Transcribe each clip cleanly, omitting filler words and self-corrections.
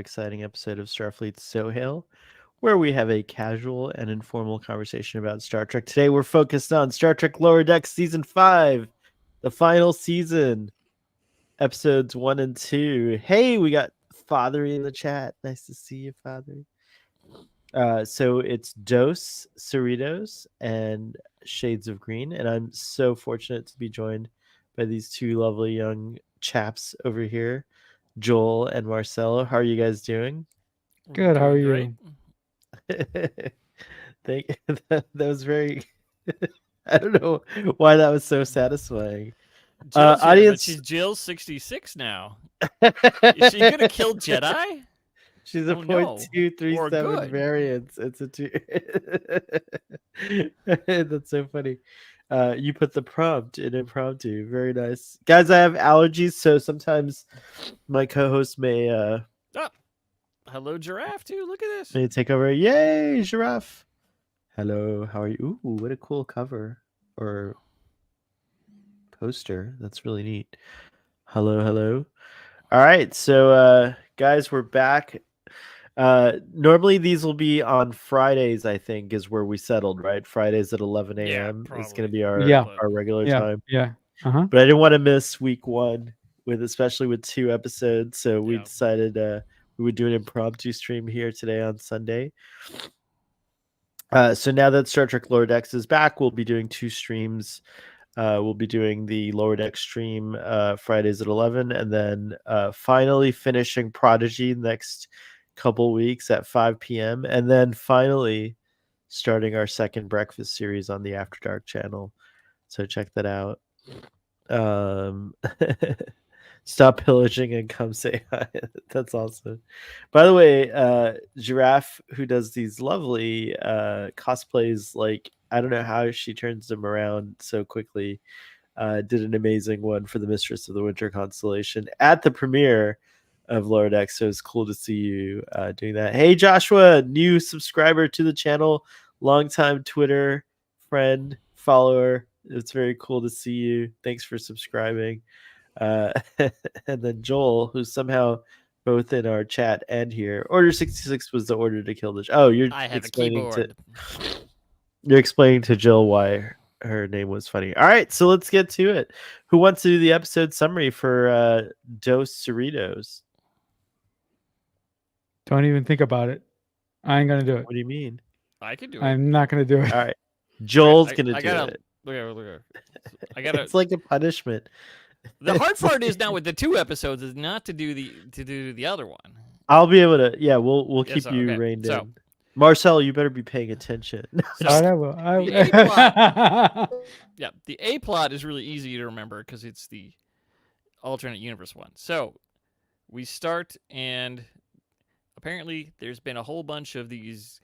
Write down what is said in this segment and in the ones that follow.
exciting episode of Starfleet Sohail, where we have a casual and informal conversation about Star Trek. Today we're focused on Star Trek Lower Decks Season 5, the final season, episodes 1 and 2. Hey, we got Fathery in the chat. Nice to see you, Fathery. So it's Dose, Cerritos, and Shades of Green, and I'm so fortunate to be joined by these two lovely young chaps over here, Joel and Marcelo. How are you guys doing? Good. How are Great. you? That was very. I don't know why that was so satisfying. Jill's here, Audience, but she's Jill's 66 now. Is she gonna kill Jedi? She's a Oh, no. 0.237 good. variance. It's a 2. That's so funny. You put the prompt in impromptu. Very nice. Guys, I have allergies, so sometimes my co-host may Hello, Giraffe, too. Look at this. may take over. Yay, Giraffe. Hello, how are you? Ooh, what a cool cover or poster. That's really neat. Hello, hello. All right, so guys, we're back. Normally these will be on Fridays, I think, is where we settled, right? Fridays at 11 a.m. is going to be our regular time. Yeah. But I didn't want to miss week 1 especially with 2 episodes, so we decided we would do an impromptu stream here today on Sunday. So now that Star Trek Lower Decks is back, we'll be doing 2 streams. We'll be doing the Lower Deck stream Fridays at 11, and then finally finishing Prodigy next couple weeks at 5 p.m. And then finally starting our second breakfast series on the After Dark channel. So check that out. Stop pillaging and come say hi. That's awesome. By the way, Giraffe, who does these lovely cosplays, like, I don't know how she turns them around so quickly, did an amazing one for the Mistress of the Winter Constellation at the premiere of Lower Decks. So it's cool to see you doing that. Hey, Joshua, new subscriber to the channel, longtime Twitter friend, follower. It's very cool to see you. Thanks for subscribing. And then Joel, who's somehow both in our chat and here. Order 66 was the order to kill the. Oh, you're explaining to Jill why her name was funny. All right, so let's get to it. Who wants to do the episode summary for Dos Cerritos? Don't even think about it. I ain't gonna do it. What do you mean? I could do it. I'm not gonna do it. All right, Joel's gonna do it. Look at I gotta. It's like a punishment. The hard part is now with the 2 episods is not to do the other one. I'll be able to. Yeah, we'll keep you reined in. So, Marcel, you better be paying attention. I will. The A plot is really easy to remember because it's the alternate universe one. So we start, and apparently there's been a whole bunch of these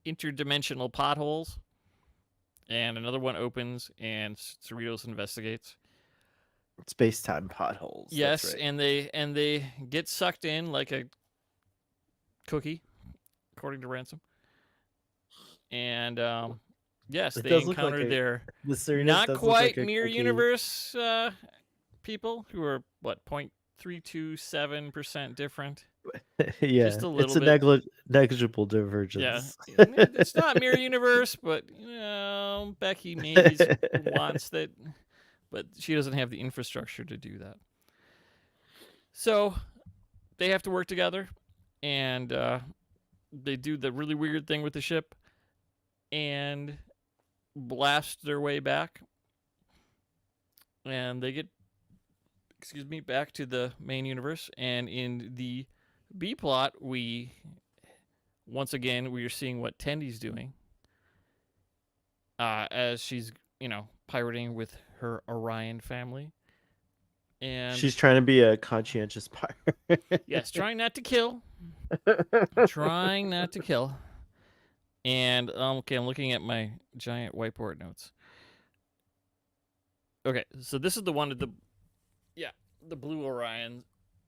interdimensional potholes, and another one opens, and Cerritos investigates. Space-time potholes. Yes, that's right. and they get sucked in like a cookie, according to Ransom. And yes, they encountered their not quite mirror universe people who are 0.327% different. Yeah, just a little it's a negligible divergence. Yeah, it's not mirror universe, but Becky maybe wants that, but she doesn't have the infrastructure to do that. So they have to work together, and they do the really weird thing with the ship and blast their way back, and they get back to the main universe. And in the B plot, we are seeing what Tendy's doing as she's pirating with her Orion family. And she's trying to be a conscientious pirate. Yes, trying not to kill. And I'm looking at my giant whiteboard notes. Okay, so this is the one of the blue Orion.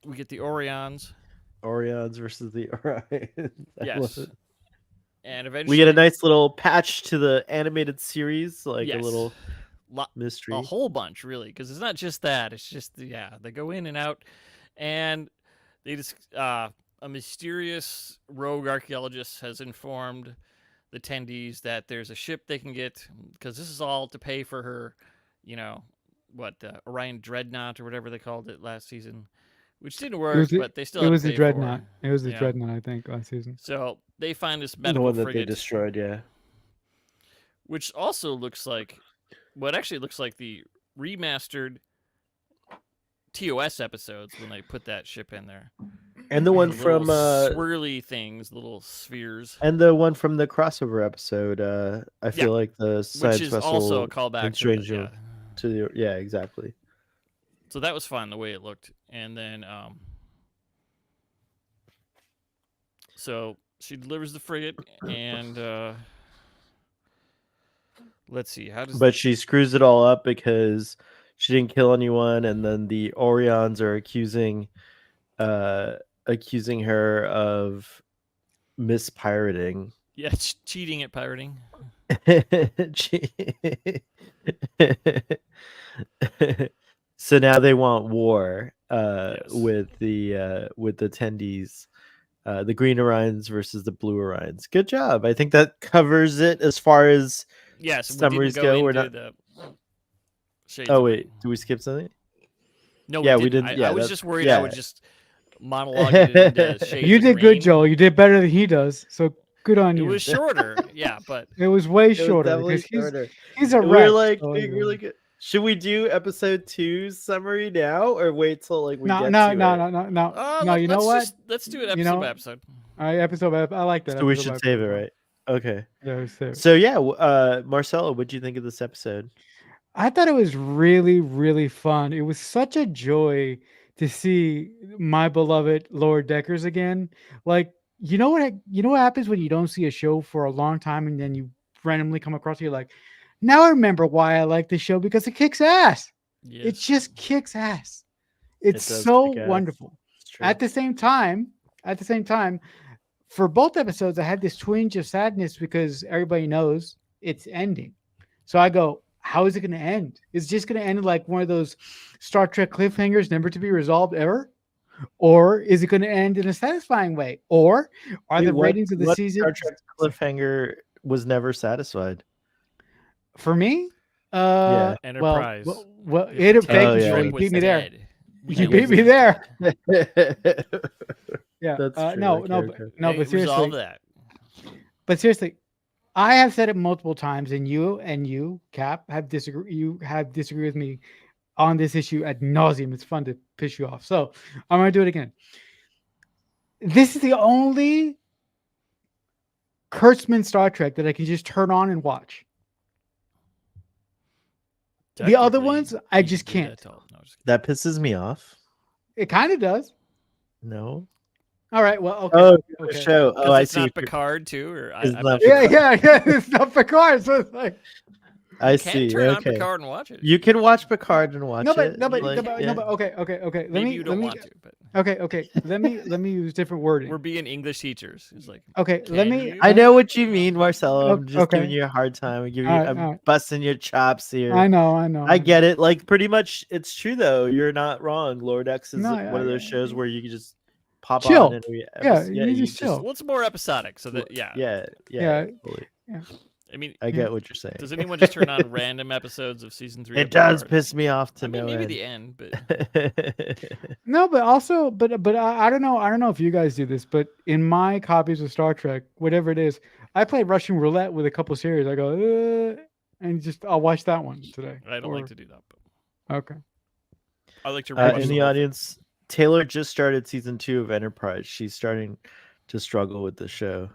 We get the Orions versus the Orions. Yes. And eventually we get a nice little patch to the animated series, like a little mystery. A whole bunch, really, because it's not just that. It's just they go in and out, and they just a mysterious rogue archaeologist has informed the attendees that there's a ship they can get because this is all to pay for her, you know, what Orion Dreadnought or whatever they called it last season, which didn't It work, was the, but they still it had to was the pay for. dreadnought. It was the Yeah. dreadnought, I think, last season. So they find this The medical one that they frigate, destroyed, yeah. which also looks like what actually looks like the remastered TOS episodes when they put that ship in there. And the one The little from swirly things, little spheres, and the one from the crossover episode, I feel like the which science is vessel also a callback and to the, Stranger to the exactly. So that was fun the way it looked, and then so she delivers the frigate, and let's see how does. But she screws it all up because she didn't kill anyone, and then the Orions are accusing her of mispirating. Yeah, cheating at pirating. So now they want war Yes. with the attendees, the green Orions versus the blue Orions. Good job. I think that covers it as far as Yes, we summaries didn't go go. We're into not. the shades. Oh of wait, it. did we skip something? No, Yeah, we we didn't. didn't. I Yeah, was that's- just worried yeah. I would just monologue it into shades. You of did good, green. Joel. You did better than he does. So good on It you. was shorter, yeah, but It was way It was shorter definitely because shorter. he's a We're wreck. like so, being really good. Should we do episode 2's summary now, or wait till like we No, get no, to no, it? no, no, no, no. You know what? Let's do it You episode know- by episode. All right, episode. I like that. So we episode should by save it, episode. right? Okay. Yeah, we save it. So yeah, Marcelo, what'd you think of this episode? I thought it was really, really fun. It was such a joy to see my beloved Lower Deckers again. Like, you know what happens when you don't see a show for a long time and then you randomly come across it, you're like, now I remember why I like this show because it kicks ass. Yes. It just kicks ass. It's does so kick ass. wonderful. It's true. At the same time, for both episodes, I had this twinge of sadness because everybody knows it's ending. So I go, how is it going to end? Is it just going to end like one of those Star Trek cliffhangers never to be resolved ever? Or is it going to end in a satisfying way? Or are Wait, the ratings of the what season Star Trek cliffhanger was never satisfied? for me? Yeah. Enterprise. Well, If it the Titanic Oh, yeah. ship you was beat me there. dead, You then beat we me would- there. That's Yeah. true. No, Okay, no, okay. but, no, They but resolve seriously, that. I have said it multiple times, and you, Cap, have disagreed with me on this issue ad nauseum. It's fun to piss you off, so I'm gonna do it again. This is the only Kurtzman Star Trek that I can just turn on and watch. The other Technically, ones, I you just could do can't. that to- no, just kidding. That pisses me off. It kind of does. No. All right, well, okay. Oh, the okay. show. 'Cause Oh, I it's see. not what you're- Picard too, or It's I'm not not sure. Yeah. It's not Picard, so it's like I You can't see. turn on Okay. Picard and watch it. You can watch Picard and watch no, but it. no, but like, no, but, yeah. no, but okay. Let Maybe me you don't let me want to, but okay. Let me use different wording. we're being English teachers. It's like, Okay, let can me. you? I know what you mean, Marcelo. I'm just Okay. giving you a hard time. Alright, I'm alright. busting your chops here. I know. I get it. Like pretty much, it's true though. You're not wrong. Lord X is No, one of those shows where you can just pop Chill. on and You just chill. well, it's more episodic, so that Yeah. Totally. I mean, I get what you're saying. does anyone just turn on random episodes of season 3? It of does Picard? piss me off to I mean, no maybe end. the end, but No, but also, but I don't know. I don't know if you guys do this, but in my copies of Star Trek, whatever it is, I play Russian roulette with a couple series. I go, and just I'll watch that one today. I don't like to do that. But Okay. I like to rewatch In the whole audience, Taylor just started season 2 of Enterprise. She's starting to struggle with the show.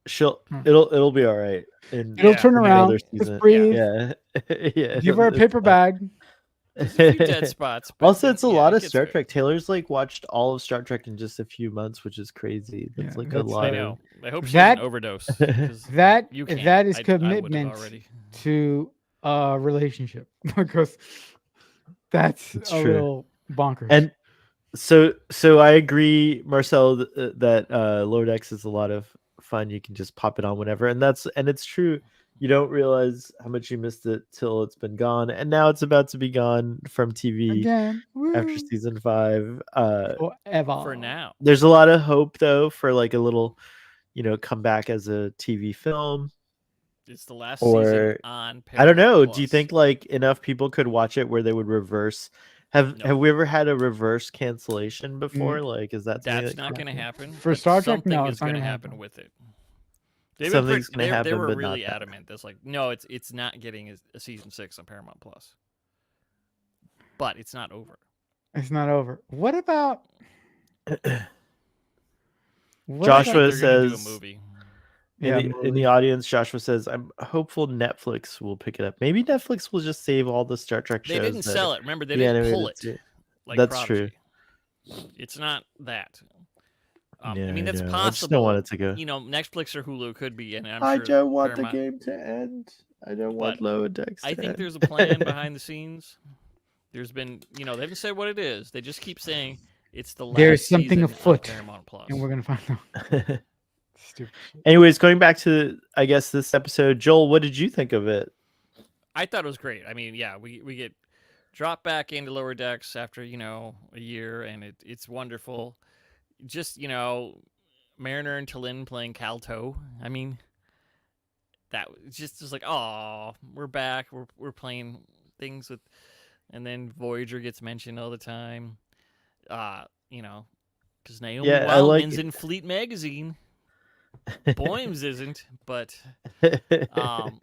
It'll be all right. It'll turn around. Just breathe. Yeah. Yeah. Give her a paper bag. There's a few dead spots. But Also, it's a lot it of gets Star there. Trek. Taylor's like watched all of Star Trek in just a few months, which is crazy. That's Yeah, like a that's- lot I of. know. I hope she That- doesn't overdose. 'cause That you can't. that is I would've commitment already. to a relationship because that's It's a true. little bonkers. And so I agree, Marcel, that Lord X is a lot of fun. You can just pop it on whenever, and it's true. You don't realize how much you missed it till it's been gone, and now it's about to be gone from TV Again. after Woo. season 5. For Forever. now. There's a lot of hope though for like a little, come back as a TV film, It's the last season or on I don't Paramount know. Do you Plus. think like enough people could watch it where they would reverse? Have No, we ever had a reverse cancellation before? Mm, Like, is that something that's that not can going to happen? happen. For But Star Trek, something no, is it's not going to gonna happen happen. with it. They've been Something's gonna they happen, were but not really that. adamant. That's like, no, it's not getting a season 6 on Paramount Plus. But it's not over. It's not over. What about what I about think Joshua they're going to do a says movie. yeah, in the movie. audience, Joshua says, "I'm hopeful Netflix will pick it up. Maybe Netflix will just save all the Star Trek They shows didn't that sell it. Remember, they the didn't pull animated it series." like That's true. Prodigy. It's not that. I Yeah, mean, I that's know. I just don't want possible. it to go. You know, Netflix or Hulu could be, and I'm I sure don't want the Paramount. game to end. I don't But want Lower Decks I to think end. there's a plan behind the scenes. There's been, they haven't said what it is. They just keep saying it's the There's last something season on afoot, Paramount Plus. and we're gonna find out. Stupid shit. Anyways, going back to I guess this episode, Joel, what did you think of it? I thought it was great. I mean, yeah, we get dropped back into Lower Decks after a year, and it's wonderful. Just Mariner and T'Lyn playing Calto. I mean, that just was like, oh, we're back. We're playing things with, and then Voyager gets mentioned all the time. Uh, you know, because Naomi Yeah, I like Wildman's in Fleet magazine. Boems isn't, but um,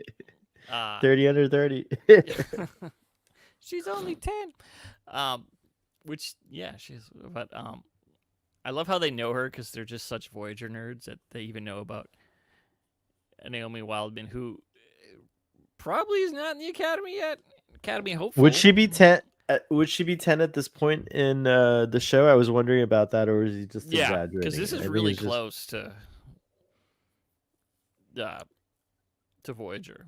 30 under 30. she's only 10. Um, which yeah, she's. But I love how they know her because they're just such Voyager nerds that they even know about Naomi Wildman, who probably is not in the Academy yet. Academy hopeful. Would she be 10? Would she be 10 at this point in the show? I was wondering about that, or is he just Yeah, exaggerating? because this it? is I think really it's just- close to Voyager.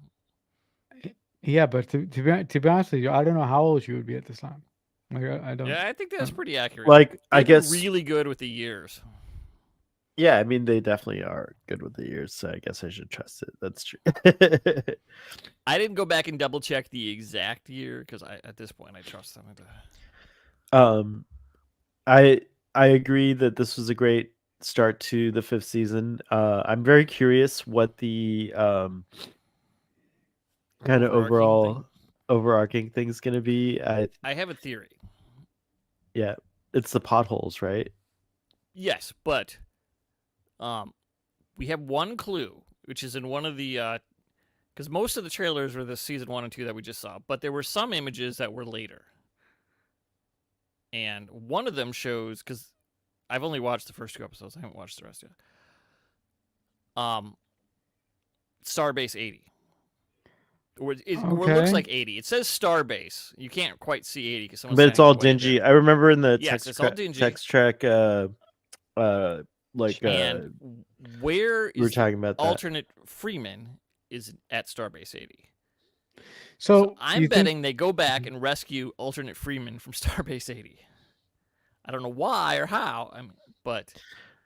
Yeah, but to be honest with you, I don't know how old she would be at this time. Like I don't. Yeah, I think that's pretty accurate. Like, I They've been guess. really good with the years. Yeah, I mean, they definitely are good with the years, so I guess I should trust it. That's true. I didn't go back and double check the exact year because at this point I trust them. um, I agree that this was a great start to the 5th season. I'm very curious what the kind of overarching thing's gonna be. I have a theory. Yeah, it's the potholes, right? Yes, but we have one clue, which is in one of the because most of the trailers were the season 1 and 2 that we just saw, but there were some images that were later, and one of them shows because I've only watched the first 2 episodes. I haven't watched the rest yet. Starbase 80. Or it looks like 80. It says Starbase. You can't quite see 80 because someone's But it's all standing way dingy. there. I remember in the Yes, it's all dingy. text track, like And where we were is talking about that. alternate Freeman is at Starbase 80. So I'm betting they go back and rescue alternate Freeman from Starbase 80. I don't know why or how. But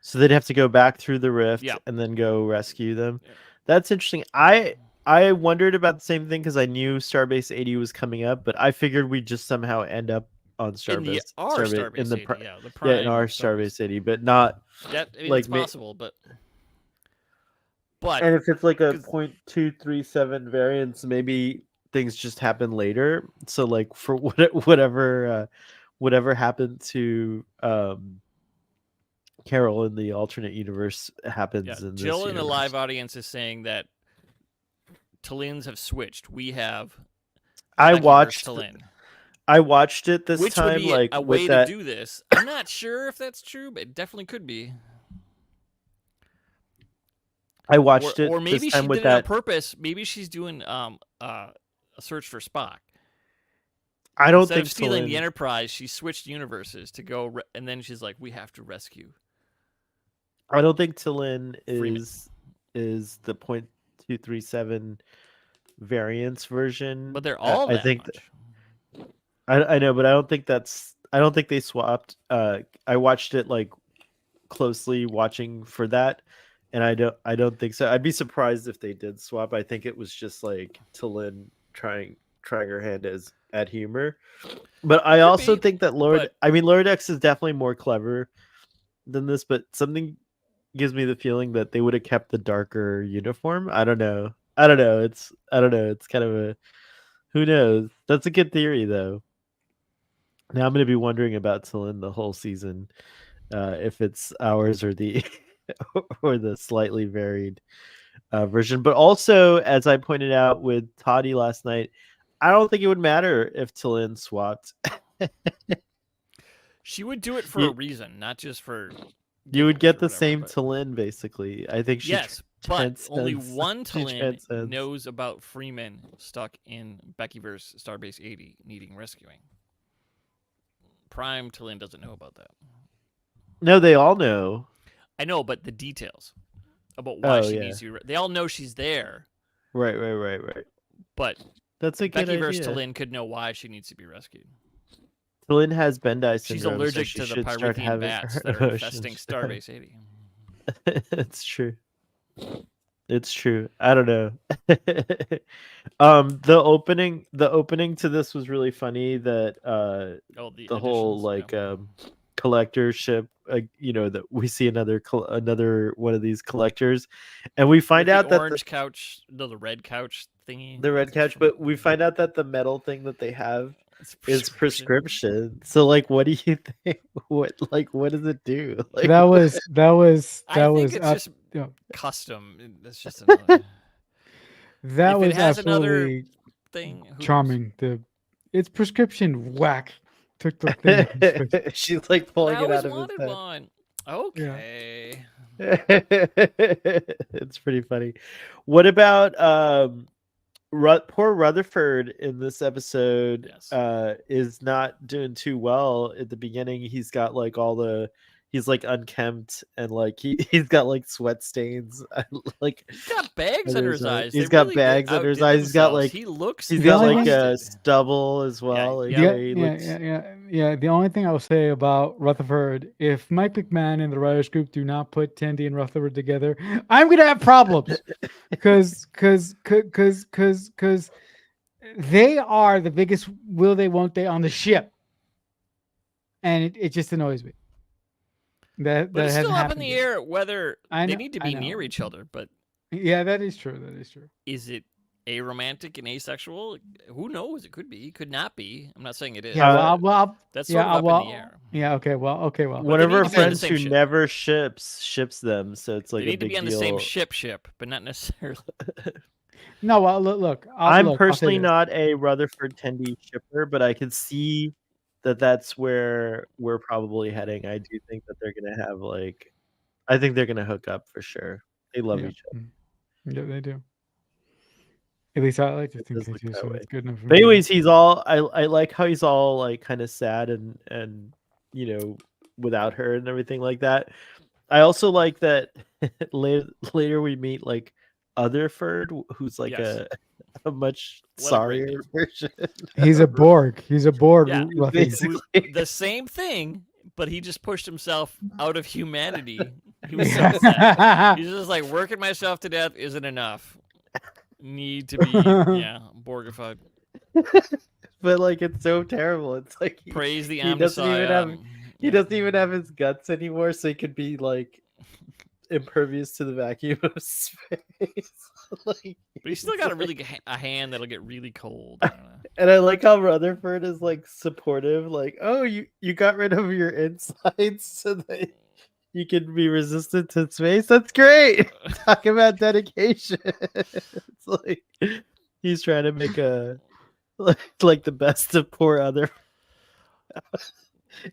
so they'd have to go back through the rift Yep. and then go rescue them. Yep. That's interesting. I wondered about the same thing because I knew Starbase 80 was coming up, but I figured we'd just somehow end up on Starbase. Starbase in the 80, pri- yeah, the yeah, prime in our of Starbase 80, but not That like it's possible, but and if it's like a 'cause- 0.237 variance, maybe things just happen later. So like for whatever happened to Carol in the alternate universe happens in this Jill in the universe. live audience is saying that Talins have switched. We have I Bucky versus watched T'Lyn, I watched it this which time would be like a with way that to do this. I'm not sure if that's true, but it definitely could be. I watched it Or maybe this she time with did it on that purpose. Maybe she's doing a search for Spock. I don't Instead think of stealing the T'Lyn- Enterprise, she switched universes to go, and then she's like, "We have to rescue." I don't think T'Lyn Freeman. is the 0.237 variance version. But they're all I that think much. I know, but I don't think they swapped. I watched it like closely watching for that, and I don't think so. I'd be surprised if they did swap. I think it was just like Talin trying her hand as at humor. But I It could also be, think that but Lord X is definitely more clever than this, but something gives me the feeling that they would have kept the darker uniform. I don't know. I don't know. It's kind of a who knows. That's a good theory though. Now I'm gonna be wondering about Celine the whole season, if it's ours or the or the slightly varied version. But also, as I pointed out with Toddy last night, I don't think it would matter if Talin swapped. she would do it for a you reason, not just for you would giggles get or the whatever. same But Talin basically. I think she yes, but only transcends. one She Talin transcends. knows about Freeman stuck in Beckyverse Starbase 80 needing rescuing. Prime Talin doesn't know about that. No, they all know. I know, but the details about why Oh she yeah, needs to they all know she's there, right. but That's a good Beckyverse idea. Talin could know why she needs to be rescued. Talin has Bendai She's syndrome, so allergic she to the should start Pyrithian having bats her that are infesting emotions. Starbase 80. It's true. It's true. I don't know. The opening to this was really funny that Oh, the the whole additions. Yeah. like collectorship, that we see another one of these collectors, and we With find the out that orange couch, no, the red couch thingy. the red couch, but we find out that the metal thing that they have It's is prescription. prescription. So like what do you think? What does it do? Like That was I think it's up. just You know, custom. That's just another. that If it was has another absolutely thing, who knows? charming. It's prescription whack. Took the thing out of his face. she's like But I pulling it always out of his wanted head. one. Yeah. Okay. It's pretty funny. What about poor Rutherford in this episode Yes. is not doing too well at the beginning. He's got like he's like unkempt and like he's got like sweat stains like He's got bags under under his his eyes. eyes. They He's got really bags under his outdid eyes. themselves. He looks He's The got only like thing, exhausted. stubble as well. Like Yeah. yeah, he looks yeah. The only thing I will say about Rutherford, if Mike McMahon and the writers group do not put Tandy and Rutherford together, I'm gonna have problems because they are the biggest will they won't they on the ship, and it just annoys me that But that it's still hasn't up in happened the yet. air whether I they know, need to I be near know. each other. But Yeah, that is true. That is true. is it aromantic and asexual? Who knows? It could be. It could not be. I'm not saying it Yeah, is. uh That's yeah, sort of up in the well, air. yeah. Okay, well. But one they of need our to be on the friends same who ship. never ships them, so it's They like a need to be big on the same deal. ship, but not necessarily. No, well, look. I'm I'll say personally this. not a Rutherford Tendy shipper, but I can see that that's where we're probably heading. I do think that they're gonna have like, I think they're gonna hook up for sure. They love Yeah, each other. yeah, they do. At least I like to It think does they look do. that So way. that's good enough for But me. anyways, I like how he's all like kind of sad and without her and everything like that. I also like that later we meet like Otherford, who's like Yes. a much What a great sorrier name. version. He's a of Borg. He's a Borg. Yeah. Ruthy. Who basically. the same thing, but he just pushed himself out of humanity. He was so sad. Yeah. He's just like working myself to death isn't enough. Need to be Borgified. But like it's so terrible. It's like Praise the he doesn't even have Omnissiah. he Yeah. doesn't even have his guts anymore, so he could be like impervious to the vacuum of space. Like, But he's still got a hand that'll get really cold. I don't know. and I like how Rutherford is like supportive, like, oh, you got rid of your insides so that you can be resistant to space. That's great. Talk about dedication. It's like he's trying to make a like the best of poor other.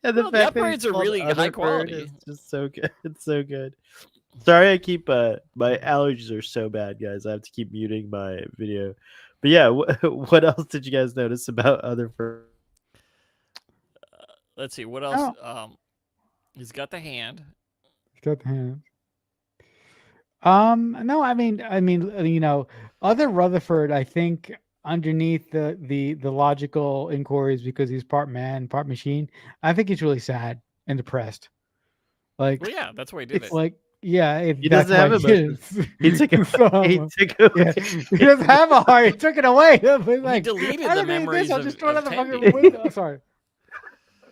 And the Well, the fact that he's upgrades are called really high Otherford quality. is just so good. It's so good. Sorry, I keep my allergies are so bad, guys. I have to keep muting my video. But yeah, what else did you guys notice about Otherford? Let's see what else. Oh, He's got the hand. he's got the hand. No, other Rutherford. I think underneath the logical inquiries because he's part man, part machine. I think he's really sad and depressed. Like, Well, yeah, that's why he did it. like Yeah, He that's doesn't why have he did emotions. He took it. it. He So, took away. yeah, he doesn't have a heart. He took it away. But He like, deleted I the don't need this. memories I'll just throw it of out the fucking Tendy. window. Sorry,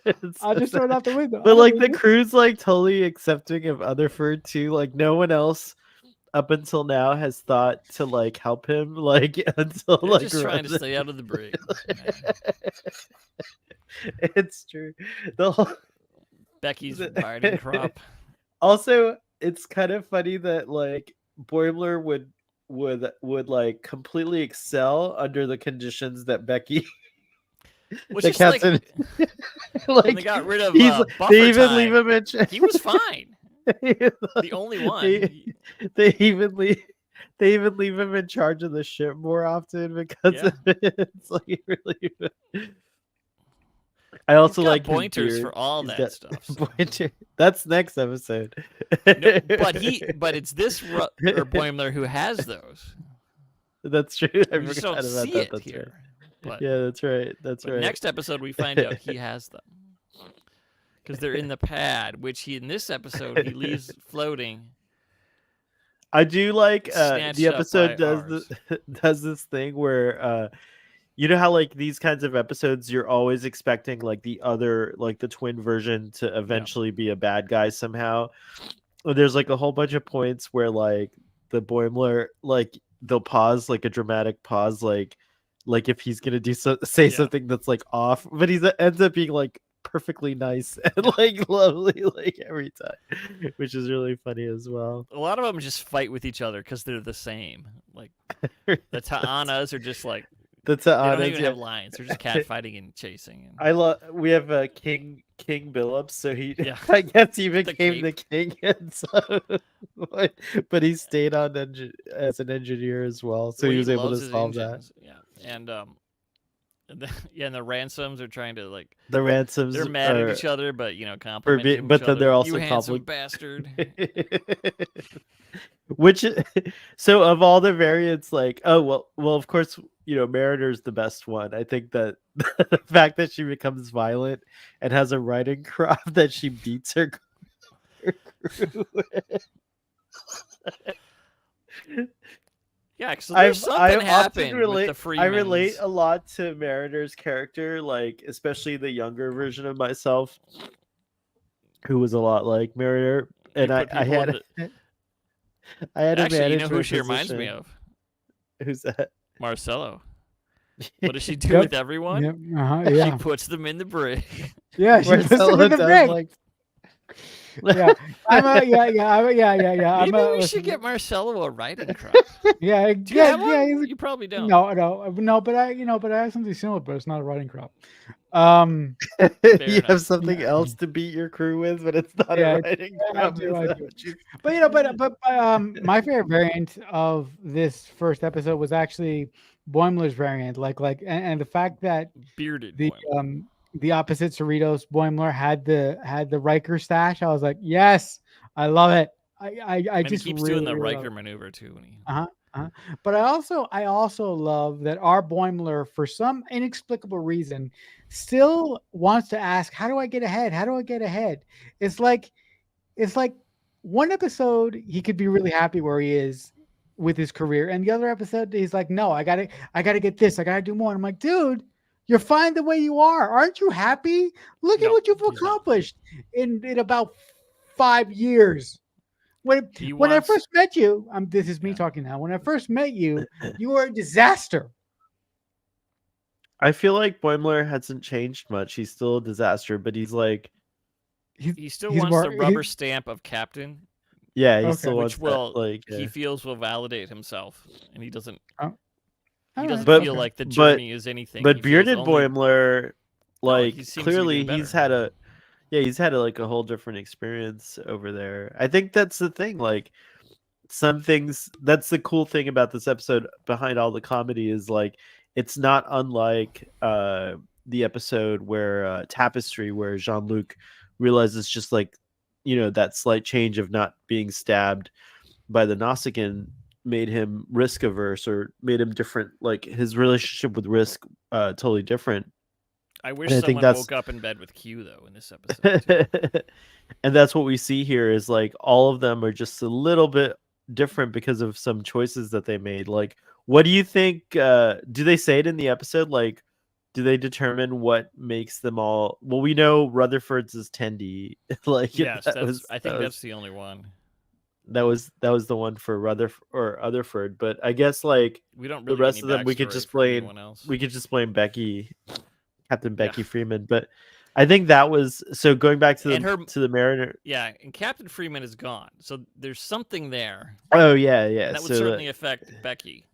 It's I'll so just throw it sad. out the window. I But don't like need the this. crew's like totally accepting of other food too. Like no one else up until now has thought to like help him. Like until They're like just trying to Rosa. stay out of the brig. Man. It's true. The whole Becky's riding crop. also, it's kind of funny that like Boimler would like completely excel under the conditions that Becky Was the just like captain when they like got rid of he's buffer they even leave time. him in He was fine. the The only one. they even leave they even leave him in charge of the ship more often because Yeah. of it. It's like really I He's also got like his pointers beard. for all He's that got stuff. So. pointer. That's next episode. No, but it's this or Boimler who has those. That's true. I We just forgot don't about see that. it That's right. here. But Yeah, that's right. That's but right. next episode we find out he has them because they're in the pad, which he in this episode he leaves floating. I do like Snatched the up episode by does ours. does this thing where you know how like these kinds of episodes you're always expecting like the other like the twin version to eventually be a bad guy somehow. There's like a whole bunch of points where like the Boimler like they'll pause like a dramatic pause like if he's gonna do say something that's like off, but he ends up being like perfectly nice and like lovely like every time, which is really funny as well. A lot of them just fight with each other because they're the same. Like the Ta'anas are just like The they don't Ta'anas, even have lines. They're just catfighting and chasing. And... I love. We have King Billups, so he Yeah. I guess he The became the king, and so, but he stayed on as an engineer as well, so Well, he he was able to loves his solve that. engines. Yeah, and and the ransoms are trying to like The ransoms they're mad at are each other, but for complimenting being, each but then other. they're You also handsome conflict. bastard. Which so of all the variants, like well of course Mariner's the best one. I think that the fact that she becomes violent and has a riding crop that she beats her crew. Yeah, so there's something happened with the Freemans. I relate a lot to Mariner's character, like especially the younger version of myself, who was a lot like Mariner, and I had a Actually, you know who management she reminds me position. of? Who's that? Marcelo. What does she do with everyone? Yep. She Yeah. puts them in the brig. Yeah. She puts them Marcelo in the does brig. like Yeah. Yeah. Maybe we should get Marcelo a riding crop. Yeah. Do you have one? Yeah. You probably don't. No. But I have something similar, but it's not a riding crop. you enough. have something else to beat your crew with, but it's not Yeah, a riding I crop. do, Is I that do. what you- But my favorite variant of this first episode was actually Boimler's variant. And the fact that Bearded the Boimler. the opposite Cerritos Boimler had the Riker stash. I was like, yes, I love it. I And just he keeps really, doing the really Riker maneuver too. When he... But I also love that our Boimler, for some inexplicable reason, still wants to ask, how do I get ahead? How do I get ahead? It's like one episode he could be really happy where he is with his career, and the other episode he's like, no, I gotta get this, I gotta do more. And I'm like, dude, you're fine the way you are. Aren't you happy? Look at what you've accomplished in about 5 years. When I first met you, this is me talking now. When I first met you, you were a disaster. I feel like Boimler hasn't changed much. He's still a disaster, but he's like he still wants the rubber stamp of captain. Yeah, he still wants he feels will validate himself, and he doesn't. He doesn't feel like the journey is anything. But bearded Boimler, like clearly he's had a like a whole different experience over there. I think that's the thing. Like some things, that's the cool thing about this episode. Behind all the comedy is like it's not unlike the episode where Tapestry, where Jean-Luc realizes just like that slight change of not being stabbed by the Nausicaan made him risk averse or made him different. Like his relationship with risk totally different. I wish And I think someone that's woke up in bed with Q though in this episode too. and that's what we see here is like all of them are just a little bit different because of some choices that they made. Like, what do you think? Do they say it in the episode? Like, do they determine what makes them all? Well, we know Rutherford's is Tendy. Like Yes, that that's. was I that think was that's the only one. that was the one for Rutherford or Otherford. But I guess like We don't the really get any rest of them, we could backstory just for blame anyone else. Becky, Captain Yeah, Becky Freeman. But I think that was so going back and her. to the Mariner. Yeah, and Captain Freeman is gone, so there's something there, Oh yeah, and yeah. that would So certainly affect Becky.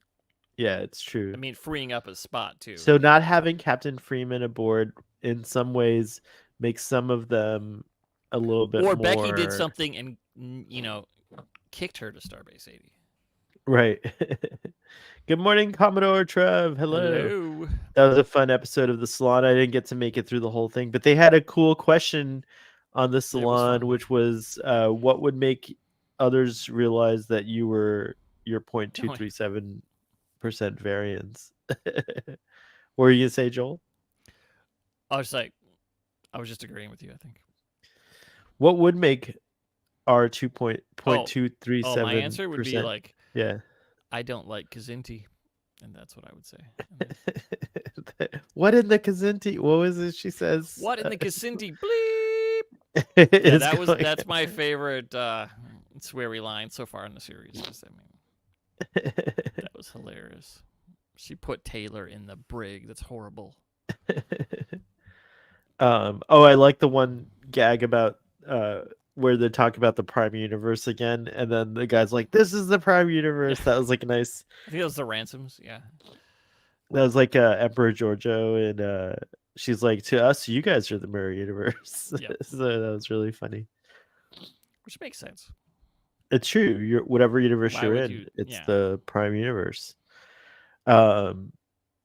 yeah, it's I true. mean, freeing up a spot too. So not having Captain Freeman aboard in some ways makes some of them a little bit Or Becky did more something and kicked her to Starbase 80. right. Good morning, Commodore Trev. Hello. Hello. That was a fun episode of the salon. I didn't get to make it through the whole thing, but they had a cool question on the It was salon, fun. which was what would make others realize that you were your Oh, 0.237% variance. What were you gonna say, Joel? I was like, I was just agreeing with you. I think. What would make our 2 point Oh, two three oh, my seven answer would be percent? like, Yeah. I don't like Kazinti, and that's what I would say. What in the Kazinti? What was it she says? What in the Kazinti? Bleep. Yeah, It's that's my favorite sweary line so far in the series. I mean, that was hilarious. She put Taylor in the brig. That's horrible. Oh, I like the one gag about where they talk about the Prime Universe again, and then the guy's like, "This is the Prime Universe." That was like a nice. I think it was the ransoms. Yeah. That was like Emperor Giorgio, and she's like, "To us, you guys are the Mirror Universe." Yep. So that was really funny. Which makes sense. It's true. You're whatever universe Why you're would in, you? it's Yeah. the Prime Universe. Um,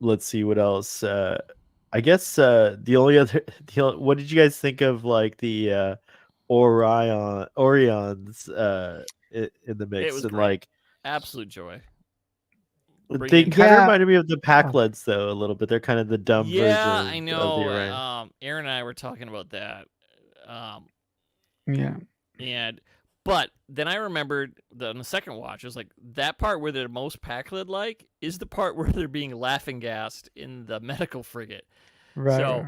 let's see what else. I guess the only other what did you guys think of like the Orions in the It mix was and great. like Absolute joy. they Bringing. kind of Yeah. reminded me of the Oh, Packlets though a little bit. They're kind of the dumb Yeah, version I of the know. Orion. Aaron and I were talking about that. yeah. But then I remembered on the second watch, it was like that part where they're most Packlet like is the part where they're being laughing gassed in the medical frigate. Right. So right.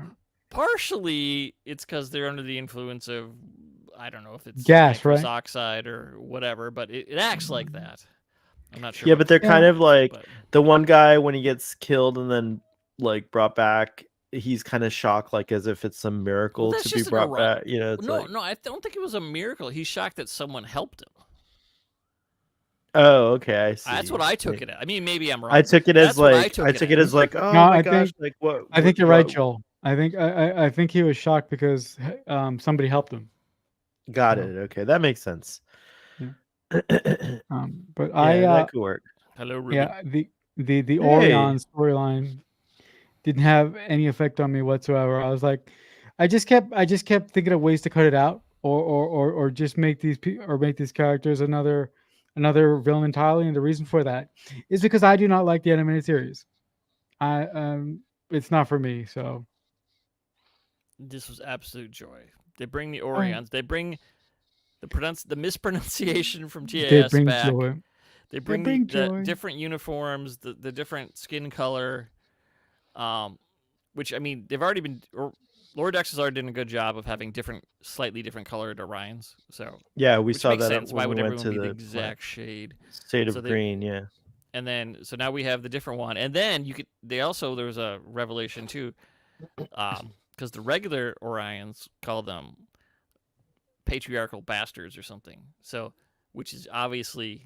partially it's because they're under the influence of, I don't know if it's Gas, nitrous right? oxide or whatever, but it acts like that. I'm not sure. Yeah, what but they're the kind Yeah. of like but the one guy when he gets killed and then like brought back, he's kind of shocked, like as if it's some well, miracle that's to be just an brought back. You know, it's no, like, no. I don't think it was a miracle. He's shocked that someone helped him. oh, okay, I see. That's what I took it as. I mean, maybe I'm wrong. I took it as That's what I like took I it took it as as. like, No, oh my I gosh, think like I think you're right, Joel. I think he was shocked because somebody helped him. Got So, it. Okay, that makes sense. Yeah. Yeah, But that could work. Hello, Ruby. yeah, the Hey, Orion storyline didn't have any effect on me whatsoever. I was like, I just kept thinking of ways to cut it out, or just make make these characters another villain entirely. And the reason for that is because I do not like the animated series. I it's not for me. So This was absolute joy. They bring the I Orions. They bring the mispronunciation from they TAS bring back. joy. They They bring bring the joy. different uniforms, the different skin color, which I mean they've already been. Lower Decks has already done a good job of having slightly different colored Orions. So, yeah, we which saw makes that sense. Why when we would went everyone to be the the exact shade? state So of they green. Yeah, and then so now we have the different one, and then you could. They also there was a revelation too, because the regular Orions call them patriarchal bastards or something. So, which is obviously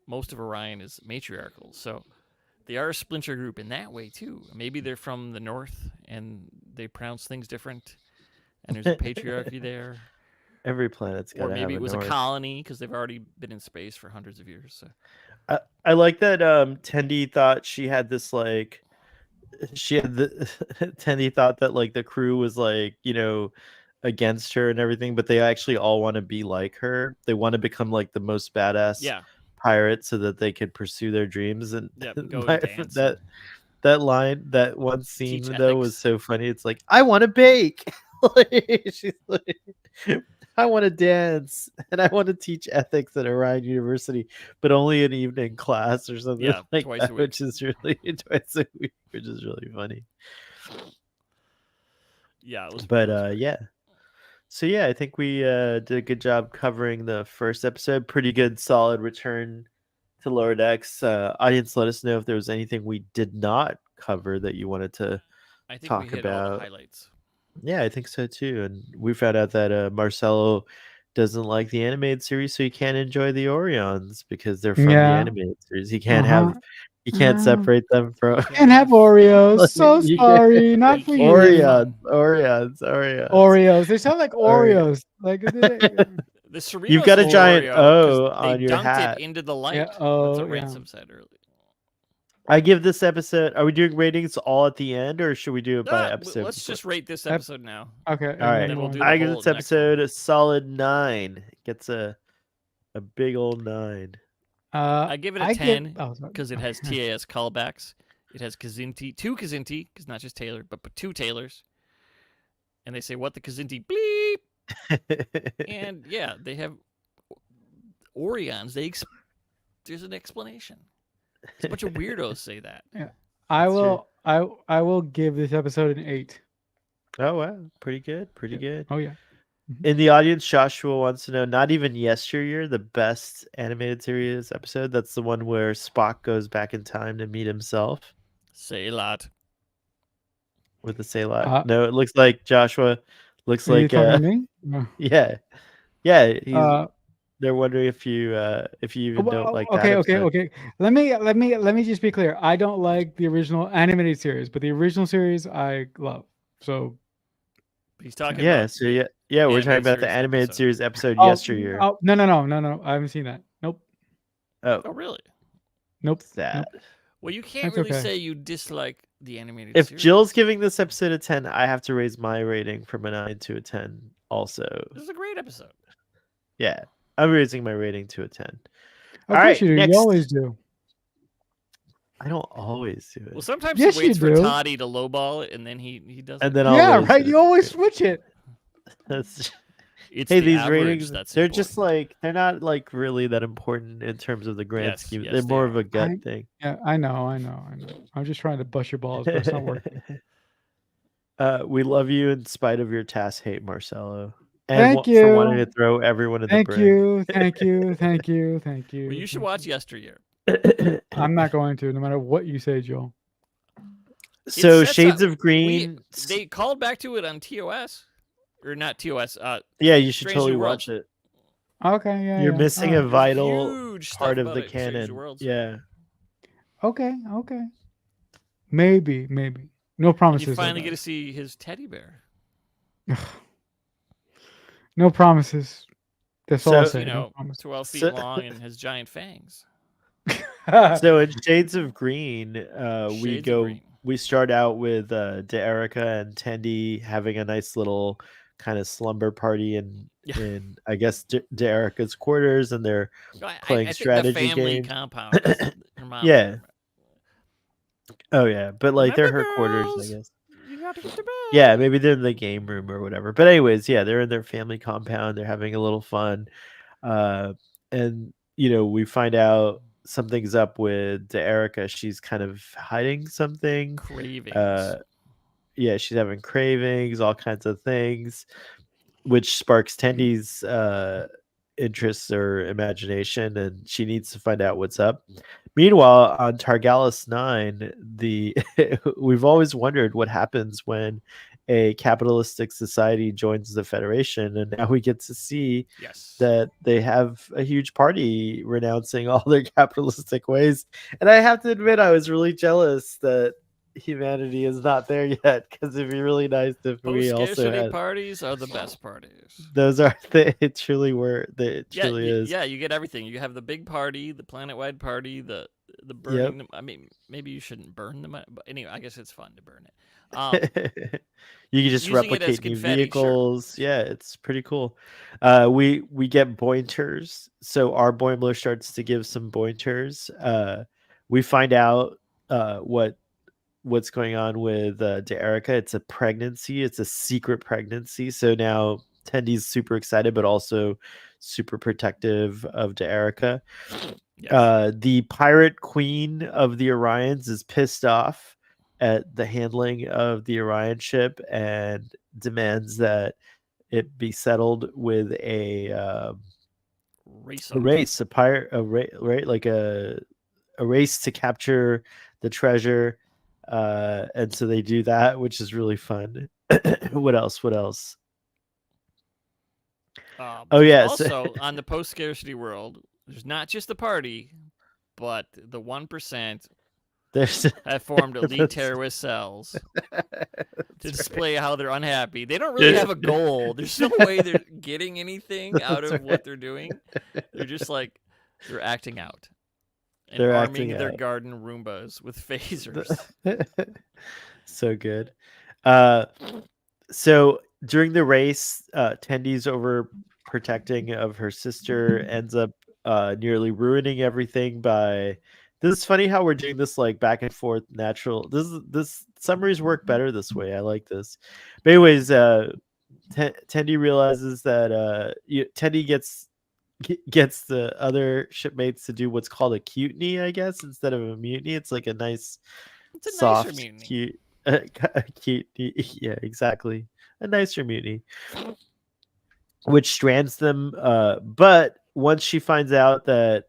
most of Orion is matriarchal. So they are a splinter group in that way too. Maybe they're from the north and they pronounce things different, and there's a patriarchy there. every planet's got Or to have maybe a it was a north. colony because they've already been in space for hundreds of years. So I like that. Tendi thought she had this like she had the Tendi thought that like the crew was like against her and everything, but they actually all want to be like her. They want to become like the most badass yeah, pirate so that they could pursue their dreams and yeah, go my, dance. that that line, that one Teach scene though was ethics. so funny. It's like, I want to bake. She's like, I want to dance, and I want to teach ethics at Orion University, but only an evening class or something Yeah, like twice a that, week. which is really twice a week, which is really funny. Yeah, But it was great. yeah. So yeah, I think we did a good job covering the first episode. Pretty good, solid return to Lower Decks. Audience, let us know if there was anything we did not cover that you wanted to I think we talk hit all the about. highlights. Yeah, I think so too. And we found out that Marcelo doesn't like the animated series, so he can't enjoy the Orions because they're from the Yeah. animated series. Uh-huh. He can't Uh, separate them from Can't can't have have Oreos. So you can't, sorry. Not he for can't have you. fun. Orions. Oreos. They sound like Oreos. Like The You've Cerritos got a hate giant Oreo because O they on your dunked it hat. into the light. yeah. That's Oh what yeah. Ransom said earlier. I give this episode. Are we doing ratings all at the end, or should we do it by Ah, episode? let's just rate this Ep- episode now, Okay. All And and right, then then we'll we'll. do the I give whole this next one. episode a solid 9. Gets a big old 9. I give it a I give. 10 Oh, sorry. because it has Okay. TAS callbacks. It has Kazinti, two Kazinti, because not just Taylor, but two Taylors. And they say, what the Kazinti bleep. And yeah, they have Orions. There's an explanation. It's a bunch of weirdos say that. Yeah. I That's true. will. I will give this episode an 8. Oh wow, pretty good, pretty Yeah. good. Oh yeah. Mhm. In the audience, Joshua wants to know, not even yesteryear, the best animated series episode. That's the one where Spock goes back in time to meet himself Say a lot. with the Sailot. Uh, No, it looks like Joshua looks are you like talking to me? No. yeah. Yeah, he's Uh, they're wondering if you even don't like that okay, okay, episode. okay. Let me just be clear. I don't like the original animated series, but the original series I love. So He's talking yeah. Yeah, about so the yeah, we're talking animated about the series animated episode. series episode Oh, yesteryear. oh no! I haven't seen that. Nope, Oh, Oh, really? nope, sad. nope. Well, you can't That's really okay. say you dislike the animated If series. Jill's giving this episode a 10, I have to raise my rating from a 9 to a 10 also. This is a great episode. Yeah, I'm raising my rating to a 10. Of All course right, you do. next. You always do. I don't always do Well, it. sometimes Yes, he you waits for do. Toddy to lowball it, and then he does And it. then I'll Yeah, raise right. it. You always switch it. That's It's hey, the these average ratings, that's they're important. just like, they're not like really that important in terms of the grand Yes, scheme. yes, They're they more of are. a gut I thing. yeah, I know. I'm just trying to bust your balls, but it's not working. We love you in spite of your task hate, Marcelo, and Thank for wanting to you. throw everyone in the Thank brig. you. Thank you. Thank you. Thank you. Well, you should thank watch you. Yesteryear. I'm not going to, no matter what you say, Joel. It So sets up. Shades of Green. They called back to it on TOS, or not TOS. Yeah, you should Strange totally New Worlds. watch it. Okay, yeah, You're yeah. missing All a right. There's vital huge stuff part of about the it in Strange New canon. Worlds. Yeah. Okay, okay. Maybe, maybe. No And promises. you though, finally get to guys. see his teddy bear. No promises. That's all I'll So say. You No know, promises. 12 feet So, long and has giant fangs. so in Shades of Green, Shades of Green. we start out with De'Erica and Tendi having a nice little kind of slumber party Yeah. in I guess De'Erica's quarters, and they're I playing think the strategy family games. compound is her mom. Yeah. Oh yeah, but like they're Remember, her quarters, I girls, guess. you got to get to bed. Yeah, maybe they're in the game room or whatever. But anyways, yeah, they're in their family compound. They're having a little fun, and we find out something's up with Erica. She's kind of hiding something. Cravings. Yeah, she's having cravings, all kinds of things, which sparks Tendy's interests or imagination, and she needs to find out what's up. Meanwhile, on Targalis 9, the we've always wondered what happens when a capitalistic society joins the Federation, and now we get to see Yes. that they have a huge party renouncing all their capitalistic ways. And I have to admit, I was really jealous that humanity is not there yet, because it'd be really nice if we also Post-scarcity had parties are the best parties. those. Are it truly were it Yeah, truly is. yeah, you get everything. You have the big party, the planet-wide party, the burning Yep. them. I mean, maybe you shouldn't burn them, but anyway, I guess it's fun to burn it. You can just Using it as replicate new confetti, sure. vehicles. Yeah, it's pretty cool. We get pointers, so our Boimler starts to give some pointers. We find out what what's going on with Erica. It's a pregnancy. It's a secret pregnancy. So now Tendy's super excited, but also super protective of Erica. Yes. The pirate queen of the Orions is pissed off at the handling of the Orion ship and demands that it be settled with Race a off. race, a pirate, right, like a race to capture the treasure. And so they do that, which is really fun. What else? What else? Oh There's yeah, so also on the post scarcity world. There's not just the party, but the 1% there's have formed elite that's, terrorist cells to that's display how they're unhappy. They don't really right. have a goal. There's no way they're getting anything out That's of right. what they're doing. They're just like they're acting out and They're acting arming their out. garden Roombas with phasers. So good. Uh, so during the race, Tendy's over protecting of her sister ends up nearly ruining everything by. This is funny how we're doing this like back and forth natural. This summaries work better this way. I like this. But anyways, Tendy realizes that Tendy gets the other shipmates to do what's called a cutiny, I guess, instead of a mutiny. It's like a nice, It's a nicer soft, mutiny. cute, cute. Yeah, exactly. A nicer mutiny, which strands them. But once she finds out that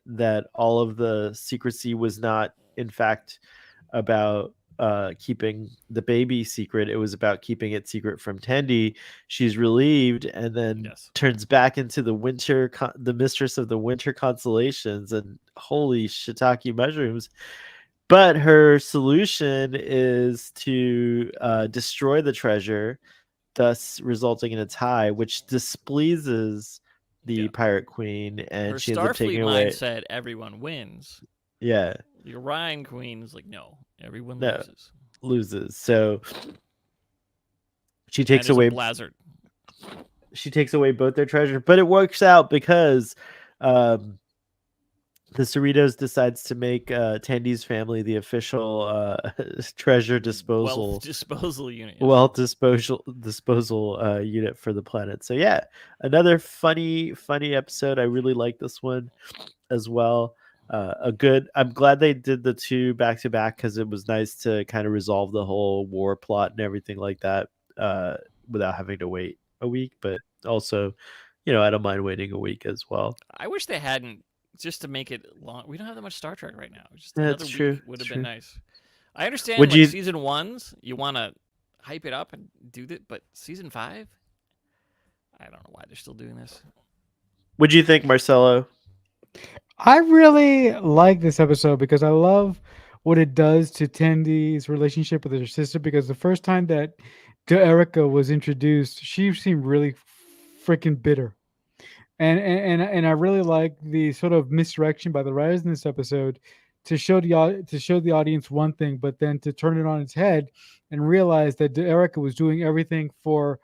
that all of the secrecy was not, in fact, about keeping the baby secret, it was about keeping it secret from Tendy. She's relieved, and then Yes. turns back into the mistress of the winter constellations, and holy shiitake mushrooms. But her solution is to destroy the treasure, thus resulting in a tie, which displeases the Yeah. pirate queen, Her and she ends up Starfleet taking away. mindset, everyone wins. Yeah, The Orion Queen is like, no, everyone no, loses. loses. So she And takes there's a away Blizzard. both their treasure, but it works out because um, the Cerritos decides to make Tandy's family the official treasure Wealth disposal disposal unit. Yes. disposal unit for the planet. So yeah, another funny episode. I really like this one as well. A good. I'm glad they did the two back to back because it was nice to kind of resolve the whole war plot and everything like that without having to wait a week. But also, I don't mind waiting a week as well. I wish they hadn't, just to make it long. We don't have that much Star Trek right now. Just That's another true. week would It's have been true. nice. I understand Would like you season ones, you want to hype it up and do that, but season five, I don't know why they're still doing this. Would you think, Marcelo? I really like this episode because I love what it does to Tendy's relationship with her sister. Because the first time that Erica was introduced, she seemed really freaking bitter, and I really like the sort of misdirection by the writers in this episode to show to show the audience one thing, but then to turn it on its head and realize that Erica was doing everything for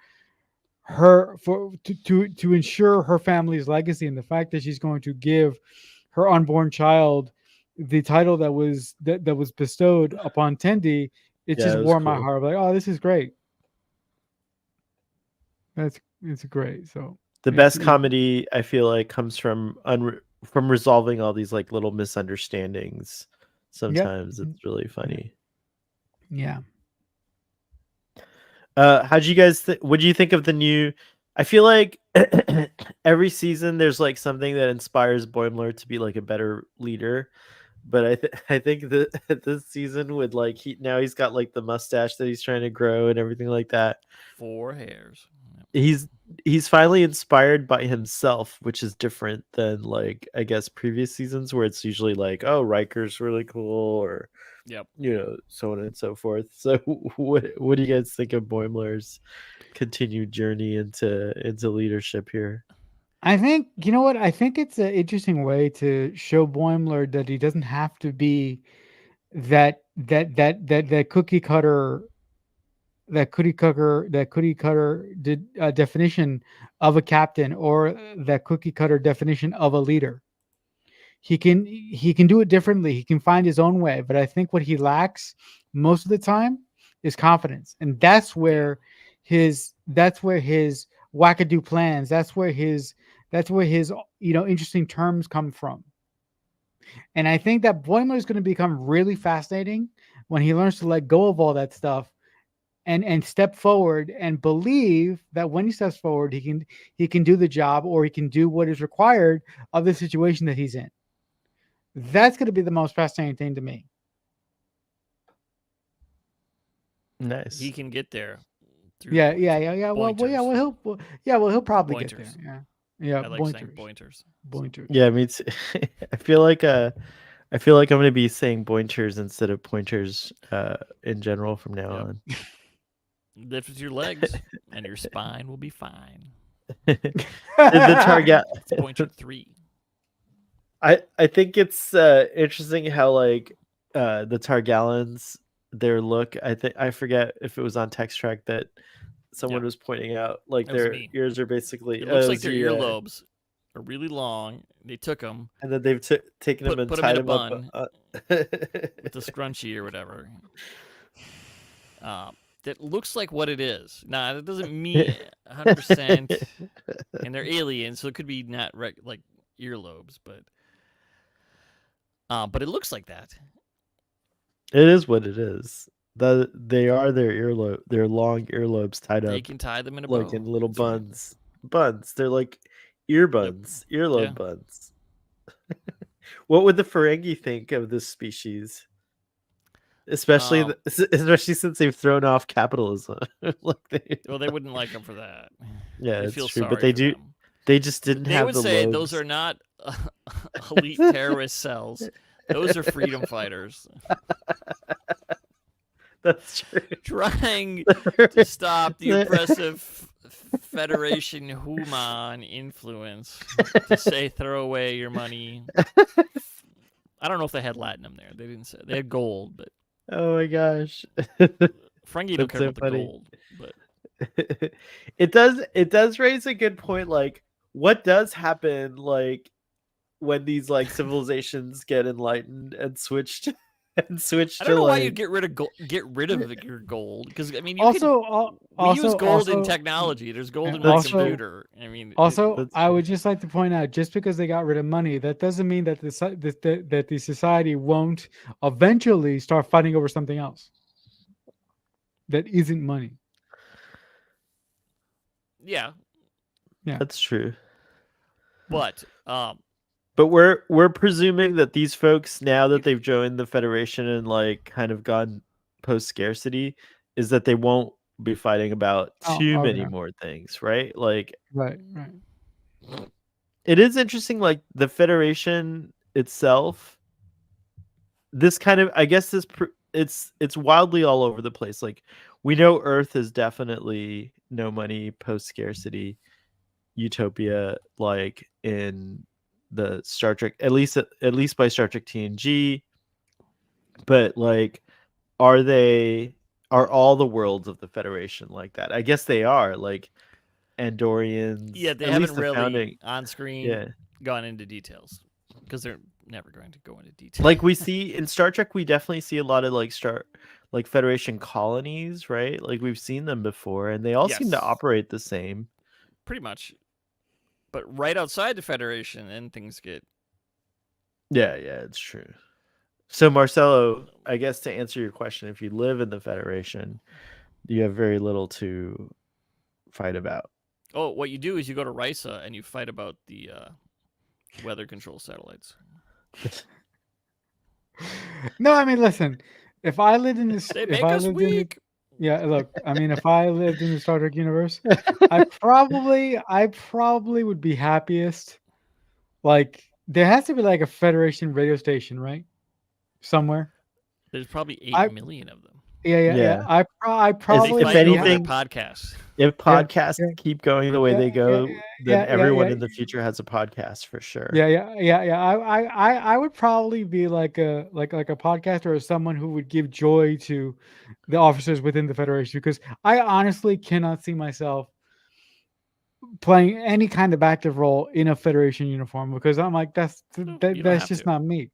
her to ensure her family's legacy, and the fact that she's going to give her unborn child the title that was bestowed upon Tendi, it Yeah, just it was warmed my cool. heart. Like, oh, this is great. That's it's great. So The it's best it, comedy I feel like comes from resolving all these like little misunderstandings. yep, Sometimes it's really yeah, funny. yeah. How'd you guys what do you think of the new? I feel like every season there's like something that inspires Boimler to be like a better leader. But I think that this season with like he's got like the mustache that he's trying to grow and everything like that. 4 hairs. Yep. He's he's finally inspired by himself, which is different than like I guess previous seasons where it's usually like, oh, Riker's really cool or Yep. so on and so forth. So what do you guys think of Boimler's continued journey into leadership here? I think you know what I think it's an interesting way to show Boimler that he doesn't have to be that cookie cutter definition of a captain or that cookie cutter definition of a leader. he can do it differently. He can find his own way. But I think what he lacks most of the time is confidence, and that's where his wackadoo plans. That's where his interesting terms come from. And I think that Boimler is going to become really fascinating when he learns to let go of all that stuff and step forward and believe that when he steps forward, he can do the job, or he can do what is required of the situation that he's in. That's going to be the most fascinating thing to me. Nice. He can get there through Yeah, pointers. yeah, yeah, yeah. Well, he'll probably get there. Pointers. Yeah, yeah. I like saying pointers. Pointers. Yeah, me too. I feel like I feel like I'm gonna be saying pointers instead of pointers in general from now Yep. on. Lift your legs, and your spine will be fine. The target. It's pointer 3. I think it's interesting how like the Targallons, their look. I forget if it was on Text Track that someone Yep. was pointing out like That was their me. ears are basically. It looks it like was their you, earlobes are really long. They took them, and then they've taken them and put them in tied a them up. bun with a scrunchie or whatever. That looks like what it is. Now, that doesn't mean 100%, and they're aliens, so it could be not like earlobes, but it looks like that. It is what it is. They are their long earlobes tied They up can tie them in a like bow. in little That's right. buns. Buns. They're like ear buns, earlobe Yeah. buns. What would the Ferengi think of this species? Especially especially since they've thrown off capitalism. Well, they wouldn't like them for that. Yeah, They it's feel true, sorry but they for do. them. They just didn't They have would the say lobes. those are not elite terrorist cells. Those are freedom fighters That's true. trying to stop the oppressive Federation human influence to say throw away your money. I don't know if they had latinum there. They didn't say. They had gold, but Oh my gosh. Ferengi don't That's care so about funny. the gold. But It does raise a good point. Like, what does happen like when these like civilizations get enlightened and switched I don't know why like you'd get rid of your gold, because I mean we use gold in technology. There's gold in my computer. I mean, I would just like to point out, just because they got rid of money, that doesn't mean that the society won't eventually start fighting over something else that isn't money. yeah, that's true. but But we're presuming that these folks, now that they've joined the Federation and like kind of gone post scarcity, is that they won't be fighting about too many more things, right? Like, right. it is interesting. Like the Federation itself, this kind of, I guess it's wildly all over the place. Like, we know Earth is definitely no money post scarcity utopia, like in the Star Trek, at least by Star Trek TNG. But like, are all the worlds of the Federation like that? I guess they are. Like Andorians. Yeah, they at haven't least the really founding, on screen gone into details, because they're never going to go into detail. Like we see in Star Trek, we definitely see a lot of like Federation colonies, right? Like we've seen them before, and they all seem to operate the same. Pretty much. But right outside the Federation, then things get. Yeah, it's true. So Marcelo, I guess to answer your question, if you live in the Federation, you have very little to fight about. Oh, what you do is you go to Risa and you fight about the weather control satellites. No, I mean, listen. If I lived in this, They make us weak. Look. I mean, if I lived in the Star Trek universe, I probably would be happiest. Like, there has to be like a Federation radio station, right? Somewhere. There's probably 8 million of them. Yeah. I probably, if anything, podcasts. If podcasts keep going the way they go, then everyone in the future has a podcast for sure. Yeah. I would probably be like a podcaster, or someone who would give joy to the officers within the Federation, because I honestly cannot see myself playing any kind of active role in a Federation uniform because I'm like, No, you don't that's have just to. not me.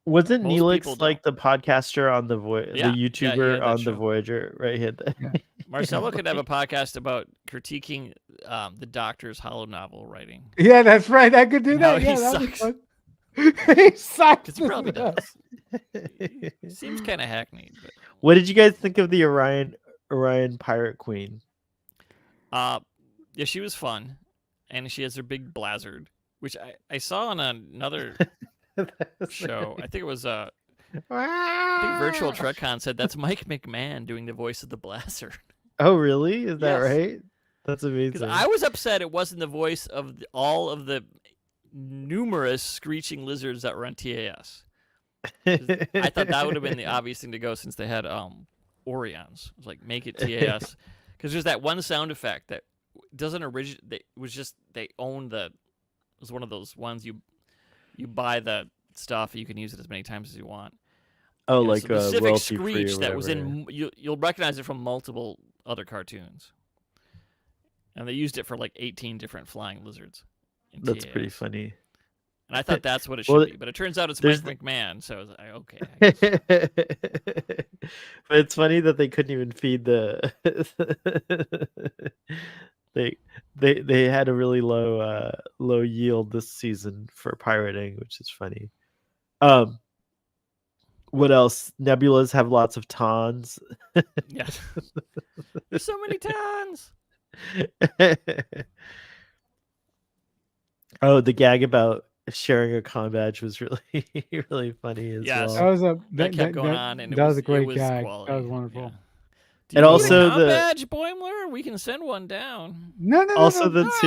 Wasn't Most people Neelix don't. like the podcaster on the Yeah, he YouTuber had that on the show. Voyager, right? He had that. Yeah. Marcelo could have a podcast about critiquing the Doctor's hollow novel writing Yeah, that's right. I could do and how that. he Yeah, that was sucks. fun. He sucks. because he probably does. He seems kind of hackneyed, but What did you guys think of the Orion Pirate Queen? uh, yeah, she was fun, and she has her big blazzard, which I saw on another show. I think it was I think Virtual Trekcon said that's Mike McMahon doing the voice of the blazer. Oh, really? Is that Yes. right? That's Because amazing. I was upset it wasn't the voice of all of the numerous screeching lizards that were on TAS. I thought that would have been the obvious thing to go since they had Orions. It was like make it TAS because there's that one sound effect that doesn't originate. It was just they own the. It was one of those ones you buy the stuff you can use it as many times as you want. Oh, And a like specific royalty free screech or that was whatever. in you'll recognize it from multiple other cartoons, and they used it for like 18 different flying lizards. In That's TAS. pretty funny. And I thought that's what it should Well, be, but it turns out it's there's Mike McMahon. So I was like, okay. I guess. But it's funny that they couldn't even feed the they had a really low yield this season for pirating, which is funny. What else? Nebulas have lots of tons. Yeah. There's so many tons. Oh, the gag about sharing a comm badge was really really funny as Yes. That well. was a That kept going on, and that was a it great was gag. quality. That was wonderful. Yeah. Do you And need also a comp the badge, Boimler? We can send one down. No, no, no, also no. the two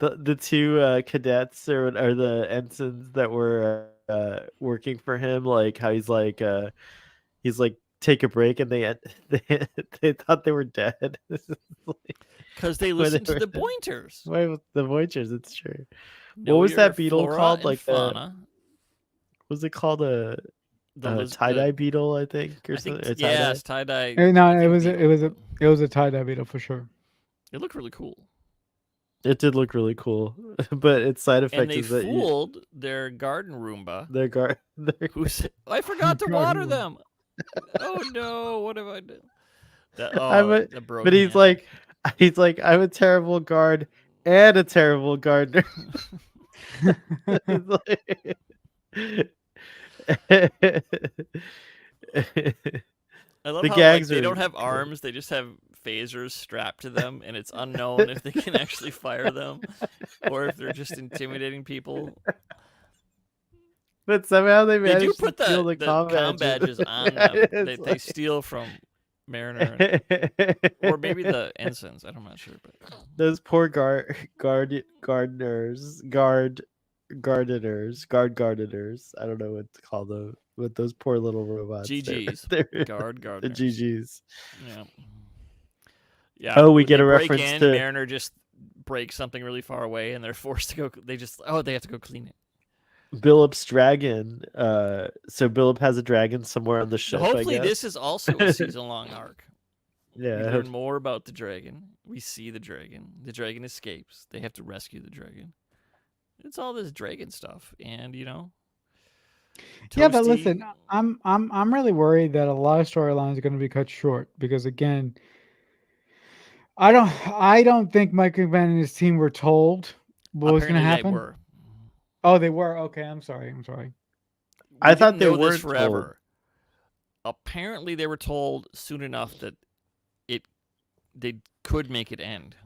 No! the two cadets or the ensigns that were working for him, like how he's like take a break and they they thought they were dead. Because they When listened they to the were- pointers. Why with the Voyagers? It's true. Know What was your that beetle flora called? and Like fauna. was it called a The tie-dye beetle, I think, or I think something? Or tie-dye? yes, tie dye. No, it was a tie-dye beetle for sure. It looked really cool. It did look really cool, but its side And effect they is that fooled their garden Roomba. their guard. Who said, I forgot to Garden water Roomba. them. Oh no, what have I done? The broken But he's hand. like, I'm a terrible guard and a terrible gardener. It's like- I love the how gags they are don't have good. arms; they just have phasers strapped to them, and it's unknown if they can actually fire them or if they're just intimidating people. But somehow they They do managed put to steal the the comm comm badges on them. It's They steal from Mariner or maybe the ensigns. I'm not sure, but those poor gardeners. I don't know what to call them, but those poor little robots. GGs, They're guard the gardeners. GGs. Yeah, yeah. Oh, we get they a break reference in, to- Mariner just breaks something really far away, and they're forced to go. They have to go clean it. Billup's dragon. So Billup has a dragon somewhere on the So ship. I hopefully, guess. this is also a season-long arc. Yeah, We I learn hope- more about the dragon. We see the dragon. The dragon escapes. They have to rescue the dragon. It's all this dragon stuff, and Yeah, but Toasty- listen, I'm really worried that a lot of storylines are going to be cut short because again, I don't think Mike McMahon and his team were told what was going to Apparently, happen. they were. Oh, they were. Okay, I'm sorry. I We thought didn't they know this weren't forever. Apparently, they were told soon enough that they could make it end.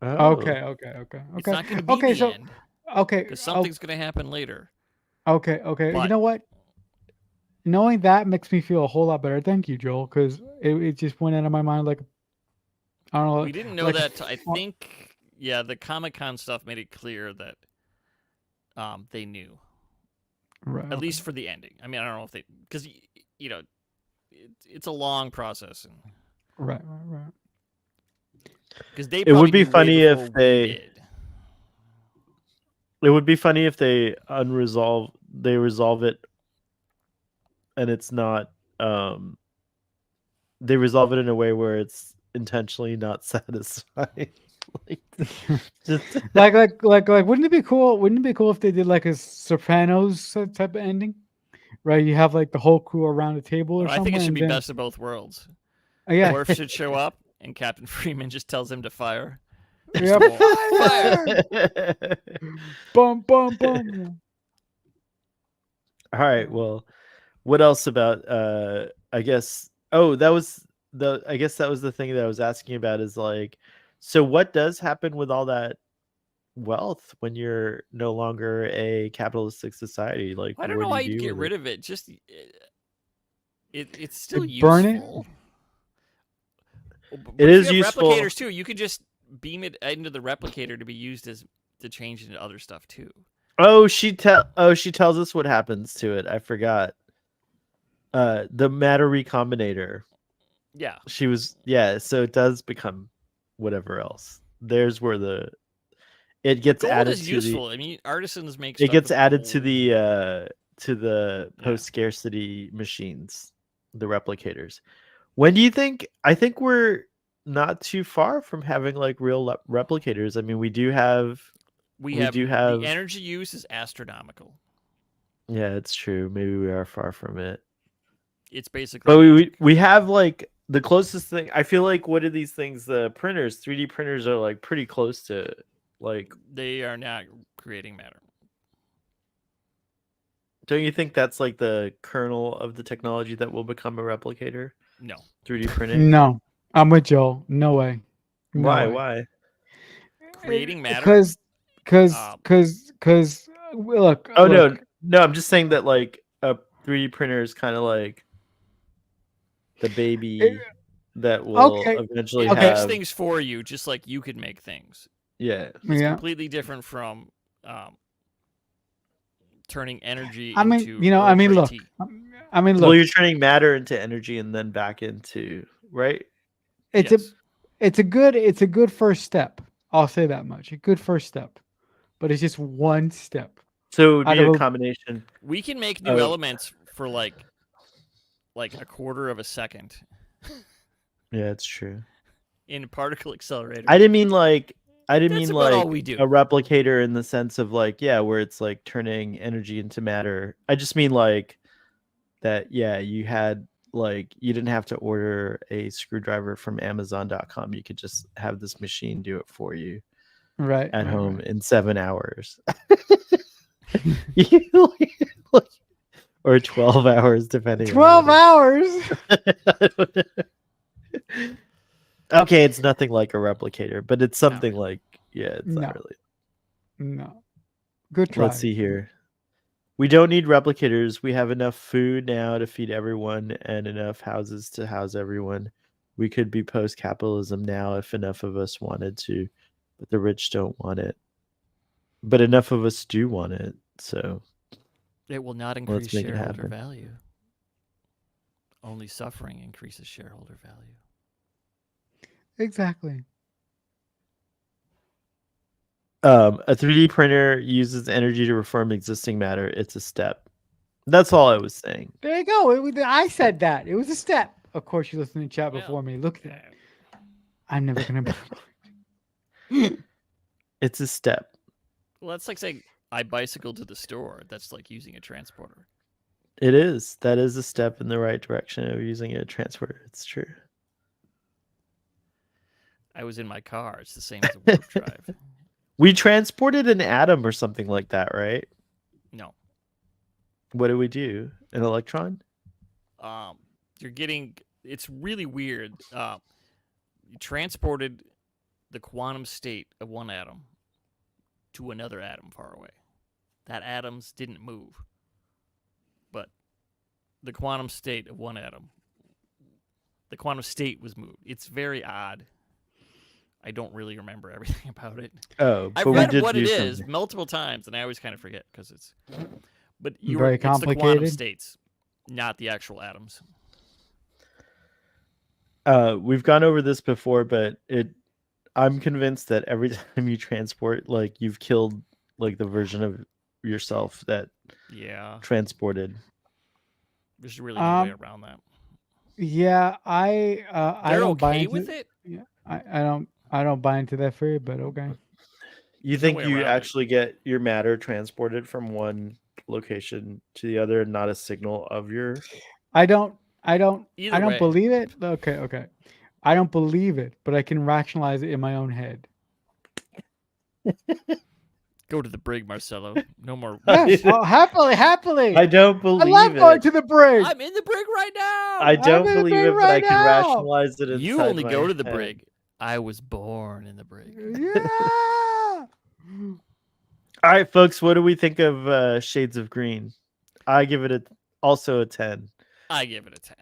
Oh. Okay. It's not going to be Okay, the so end okay, because something's going to happen later. okay. You But- know what? Knowing that makes me feel a whole lot better. Thank you, Joel, because it just went out of my mind like I don't know. We didn't know like that. I think, the Comic-Con stuff made it clear that they knew, Right, at okay. least for the ending. I mean, I don't know if they, because it's a long process, and Right. because they It would probably be knew way funny if before we they- did. It would be funny if they resolve it, and it's not. They resolve it in a way where it's intentionally not satisfying. like, just like, wouldn't it be cool? Wouldn't it be cool if they did like a Sopranos type of ending, right? You have like the whole crew around a table or I think it somewhere, should and be then best of both worlds. yeah, Worf should show up, and Captain Freeman just tells him to fire. yeah, Mr. Worf, fire! fire, bum bum bum. Yeah. All right. Well, what else about I guess that was the I guess that was the thing that I was asking about is like so what does happen with all that wealth when you're no longer a capitalistic society? Like I don't what know do why you you'd do get with it? rid of it. Just it's They still burn it. useful. It But if you is have useful. replicators too, you could just beam it into the replicator to be used as to change into other stuff too. She tells us what happens to it. I forgot. The matter recombinator. Yeah, So it does become whatever else. There's where it but gets gold added is to the useful. I mean, artisans make it stuff gets with added gold. to the Yeah. post scarcity machines, the replicators. When do you think? I think we're not too far from having like real replicators. I mean, We we have do the have. energy use is astronomical. Yeah, it's true. Maybe we are far from it. It's basically But magic. we have like the closest thing. I feel like what are these things? The printers, 3D printers are like pretty close to like. They are not creating matter. Don't you think that's like the kernel of the technology that will become a replicator? No. 3D printing. No, I'm with Joel. No way. No Why? way. Why? Creating matter. Because, because, Uh, because, because. Look, Oh look. no. I'm just saying that like a 3D printer is kind of like the It, baby that will okay, eventually it okay, makes have. things for you, just like you could make things. Yeah. It's yeah. completely different from um, turning energy I mean, into you know, I Earl mean, Grey look. tea. I mean, Well, look. you're turning matter into energy and then back into right. It's a, Yes. it's a good first step. I'll say that much. A good first step, but it's just one step So it would out be of a a. combination We can make new of elements for like a quarter of a second yeah, it's true. in a particle accelerator. I didn't mean like That's about all we do. a replicator in the sense of like yeah, where it's like turning energy into matter. I just mean like that yeah, you had like you didn't have to order a screwdriver from amazon.com. You could just have this machine do it for you Right, at right, home right. in 7 hours. You- or 12 hours depending on 12 what hours. it okay, it's nothing like a replicator, but it's Not something really. like yeah, it's not No, really. no. Good Let's try. see here. We don't need replicators. We have enough food now to feed everyone and enough houses to house everyone. We could be post capitalism now if enough of us wanted to, but the rich don't want it. But enough of us do want it. So It will not increase let's make it shareholder happen. value. Only suffering increases shareholder value. Exactly. A 3D printer uses energy to reform existing matter. It's a step. That's all I was saying. There you go. I said that. It was a step. Of course, you listened to chat Well, before me. Look at that. I'm never going to. It's a step. well, that's like saying I bicycle to the store. That's like using a transporter. It is. That is a step in the right direction of using a transporter. It's true. I was in my car. It's the same as a warp drive. We transported an atom or something like that, right? No. What do we do? An electron? You're getting. It's really weird. You transported the quantum state of one atom to another atom far away. That atoms didn't move, but the quantum state of one atom, the quantum state was moved. It's very odd. I don't really remember everything about it. Oh, I've but we read did what do it is something. multiple times, and I always kind of forget because it's. But Very it's the quantum complicated. states, not the actual atoms. We've gone over this before, but I'm convinced that every time you transport, like you've killed like the version of yourself that Yeah, transported. there's really no way Um, around that. yeah, I They're don't buy okay into. with it. Yeah, I don't. I don't buy into that theory, but okay. You There's no think way you around it. actually get your matter transported from one location to the other, and not a signal of your? I don't. I don't. I Either don't way, believe it. Okay. Okay. I don't believe it, but I can rationalize it in my own head. go to the brig, Marcelo. No more Yeah. woods. Oh, happily, happily. I don't I love believe going it. to the brig. I'm in the brig right I now. I'm don't in the believe brig it, but I right can now. rationalize it You inside only go my to the head. brig. I was born in the brig. Yeah. All right, folks, what do we think of Shades of Green? I give it also a 10. I give it a 10.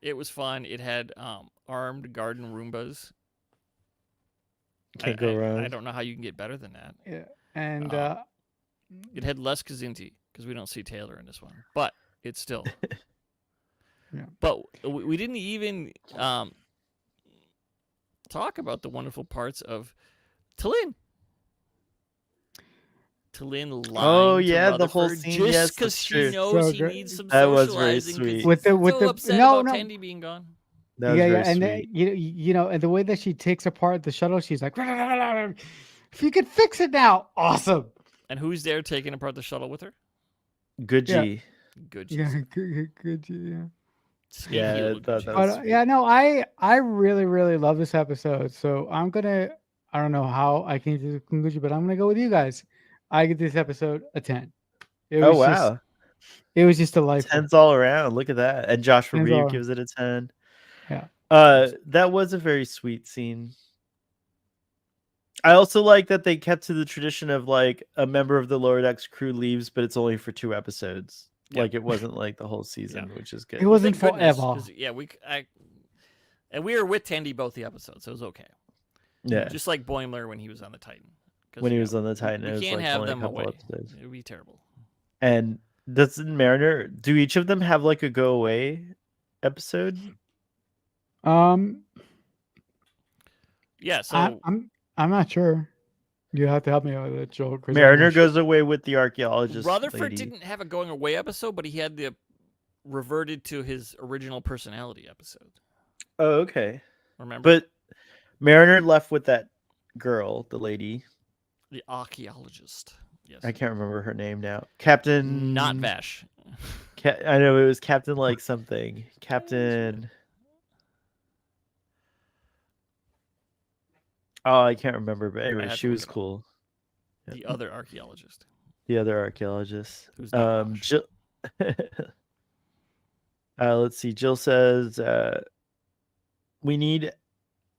It was fun. It had armed garden Roombas. Can't go I wrong. don't know how you can get better than that. Yeah. And Um, it had less Kazinti because we don't see Taylor in this one, but it's still. yeah. But we didn't even talk about the wonderful parts of Talin. Talin Oh lying to yeah, the whole Rutherford scene. just Yes, because that's she true. knows So he good. needs some That was very socializing because sweet. he's With so the upset no about no Tandy being gone. That was very and sweet. you know, and the way that she takes apart the shuttle, she's like, if you could fix it now, awesome. And who's there taking apart the shuttle with her? Good Yeah, G. Good yeah, Jesus. good, yeah. Sneaky Yeah, little good that Jesus. But was sweet. yeah, no, I really love this episode. So I'm gonna, I don't know how I came to the conclusion, but I'm gonna go with you guys. I give this episode a 10. It Oh was just wow. it was just delightful. 10s all around. Look at that. And Josh Hands Reeve on. gives it a 10. Yeah. That was a very sweet scene. I also like that they kept to the tradition of like a member of the Lower Decks crew leaves, but it's only for 2 episodes. Yeah. Like it wasn't like the whole Yeah. season, which is It good. Well, wasn't thank goodness, forever. because and we were with Tandy both the episodes, so it was okay. Yeah. Just like Boimler when he was on the Titan. Because When he was on the Titan, we it was can't like have only a them couple away. episodes. It would be terrible. And doesn't Mariner do each of them have like a go away episode? Um, Yeah. So I'm not sure. You have to help me out with it, Joel. 'Cause I'm Mariner not sure. goes away with the archaeologist Rutherford lady. didn't have a going away episode, but he had the reverted to his original personality episode. Oh, okay. Remember? But Mariner left with that girl, the lady. The archaeologist. Yes. I can't remember her name now. Captain. Not Vash. I know it was Captain like something. Captain. Oh, I can't remember. But anyway, have she to look was it up. cool. The other archaeologist. The other archaeologist. Who's not Vash. Jill. Let's see. Jill says we need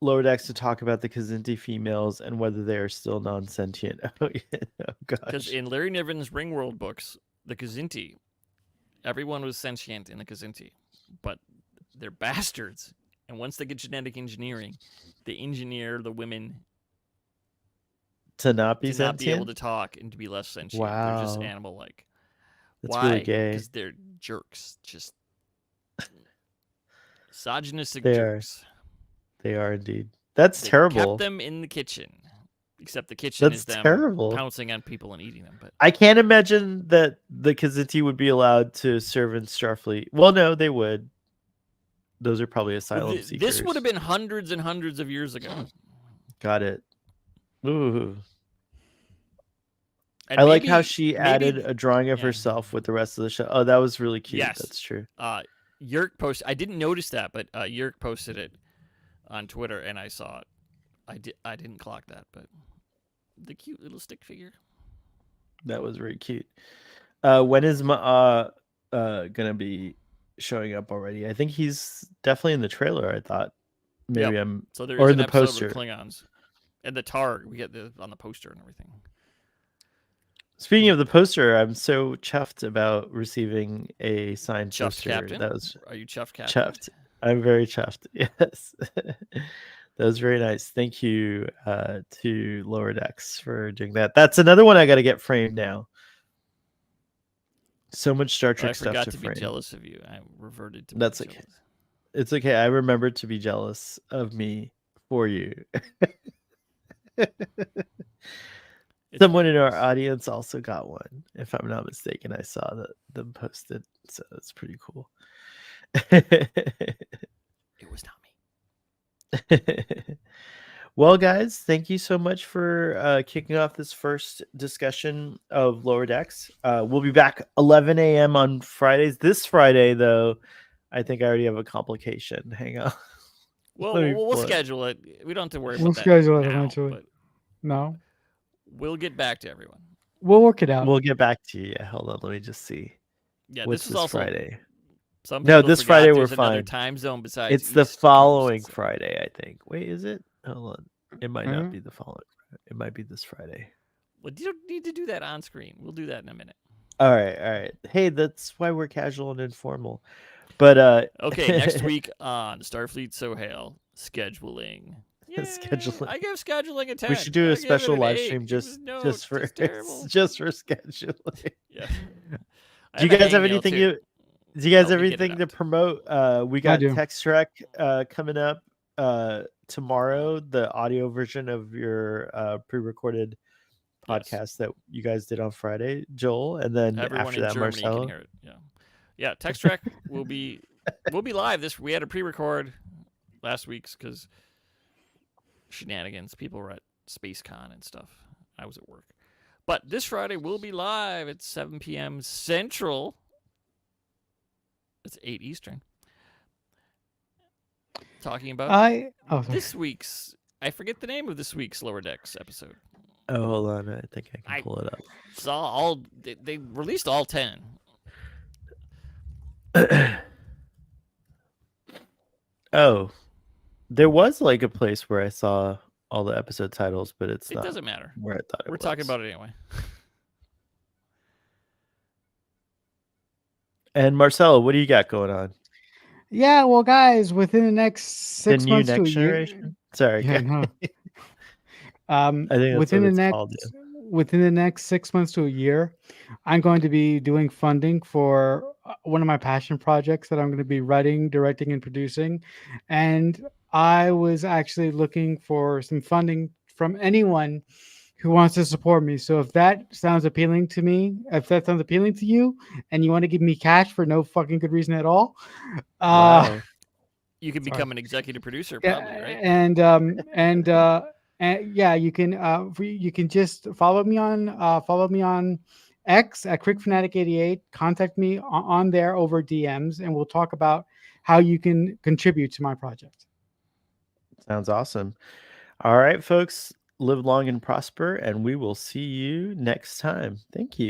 Lower Decks to talk about the Kazinti females and whether they are still non-sentient. Oh, yeah. Oh Because gosh. in Larry Niven's Ringworld books, the Kazinti, everyone was sentient in the Kazinti, but they're bastards. And once they get genetic engineering, they engineer the women To not be to not be able sentient? to talk and to be less sentient. They're just Wow. animal-like. That's Why? really gay. Because they're jerks. Just misogynistic They are. jerks. They are indeed. That's They terrible. kept them in the kitchen. Except the kitchen That's is them terrible. pouncing on people and eating them. But I can't imagine that the Kazinti would be allowed to serve in Starfleet. Well, no, they would. Those are probably asylum seekers. this would have been hundreds and hundreds of years ago. Got it. Ooh. And I like how maybe- she maybe- added a drawing of yeah. herself with the rest of the show. Oh, that was really cute. Yes. That's true. Yerk posted. I didn't notice that, but Yerk posted it on Twitter, and I saw it. I didn't clock that, but the cute little stick figure. That was very cute. When is Ma'a gonna be showing up already? I think he's definitely in the trailer. I thought maybe I'm So there or is in an the episode poster. with Klingons, and the Targ. We get on the poster and everything. Speaking of the poster, I'm so chuffed about receiving a signed Chuffed poster. Captain. That was Are you chuffed, Captain? chuffed. I'm very chuffed. Yes. That was very nice. Thank you to Lower Decks for doing that. That's another one I got to get framed now. So much Star I Trek stuff forgot to to frame. be jealous of you. I reverted to. That's being okay. jealous. It's okay. I remember to be jealous of me for you. Someone in our audience also got one, if I'm not mistaken. I saw that them posted, so it's pretty cool. It was not me. Well, guys, thank you so much for kicking off this first discussion of Lower Decks. We'll be back 11 a.m. on Fridays. This Friday, though, I think I already have a complication. Hang on. Well, Let me we'll pull it. schedule it. We don't have to worry We'll about that schedule it now, eventually. but No, we'll get back to everyone. we'll work it out. We'll get back to you. Yeah, hold on. Let me just see. Yeah, What's this was this also Friday? some No, people this Friday forgot we're there's another fine. time zone besides It's the East Coast. following So. Friday, I think. Wait, is it? Hold on. It might not Mhm. be the following. It might be this Friday. Well, you don't need to do that on screen. We'll do that in a minute. All right, all right. Hey, that's why we're casual and informal. But Okay, next week on Starfleet Sohail, scheduling. Yay! scheduling. I give scheduling a 10. We should do I a give it special an live 8. stream It was just for just terrible. just for scheduling. Yeah. I Do you have a guys have hangnail anything too. you do you guys Help have me get it anything to out. promote? We I got do. Text Trek coming up tomorrow, the audio version of your pre-recorded Yes. podcast that you guys did on Friday, Joel, and then Everyone after in that Germany can Marcelo. hear it. Yeah. Yeah, Text Track will be live this. We had a pre-record last week's because shenanigans. People were at SpaceCon and stuff. I was at work. But this Friday we'll be live at 7 p.m. Central. It's 8 Eastern. Talking about Sorry. this week's. I forget the name of this week's Lower Decks episode. Oh, hold on. I think I can I pull it saw all. They released all 10. up. Oh, there was like a place where I saw all the episode titles, but it's It not doesn't matter. where I thought it We're was. talking about it anyway. And Marcelo, what do you got going on? Yeah, well, guys, within the next The 6 new months to a next year. generation? Sorry. Yeah, no. I think that's what it's called. Yeah. Within the next 6 months to a year, I'm going to be doing funding for one of my passion projects that I'm going to be writing, directing, and producing. And I was actually looking for some funding from anyone who wants to support me. So if that sounds appealing to me, if that sounds appealing to you, and you want to give me cash for no fucking good reason at all, Wow. You can Sorry. become an executive producer, yeah, probably, right? and yeah, you can just follow me on X at CrickFanatic88. Contact me on there over DMs, and we'll talk about how you can contribute to my project. Sounds awesome. All right, folks. Live long and prosper, and we will see you next time. Thank you.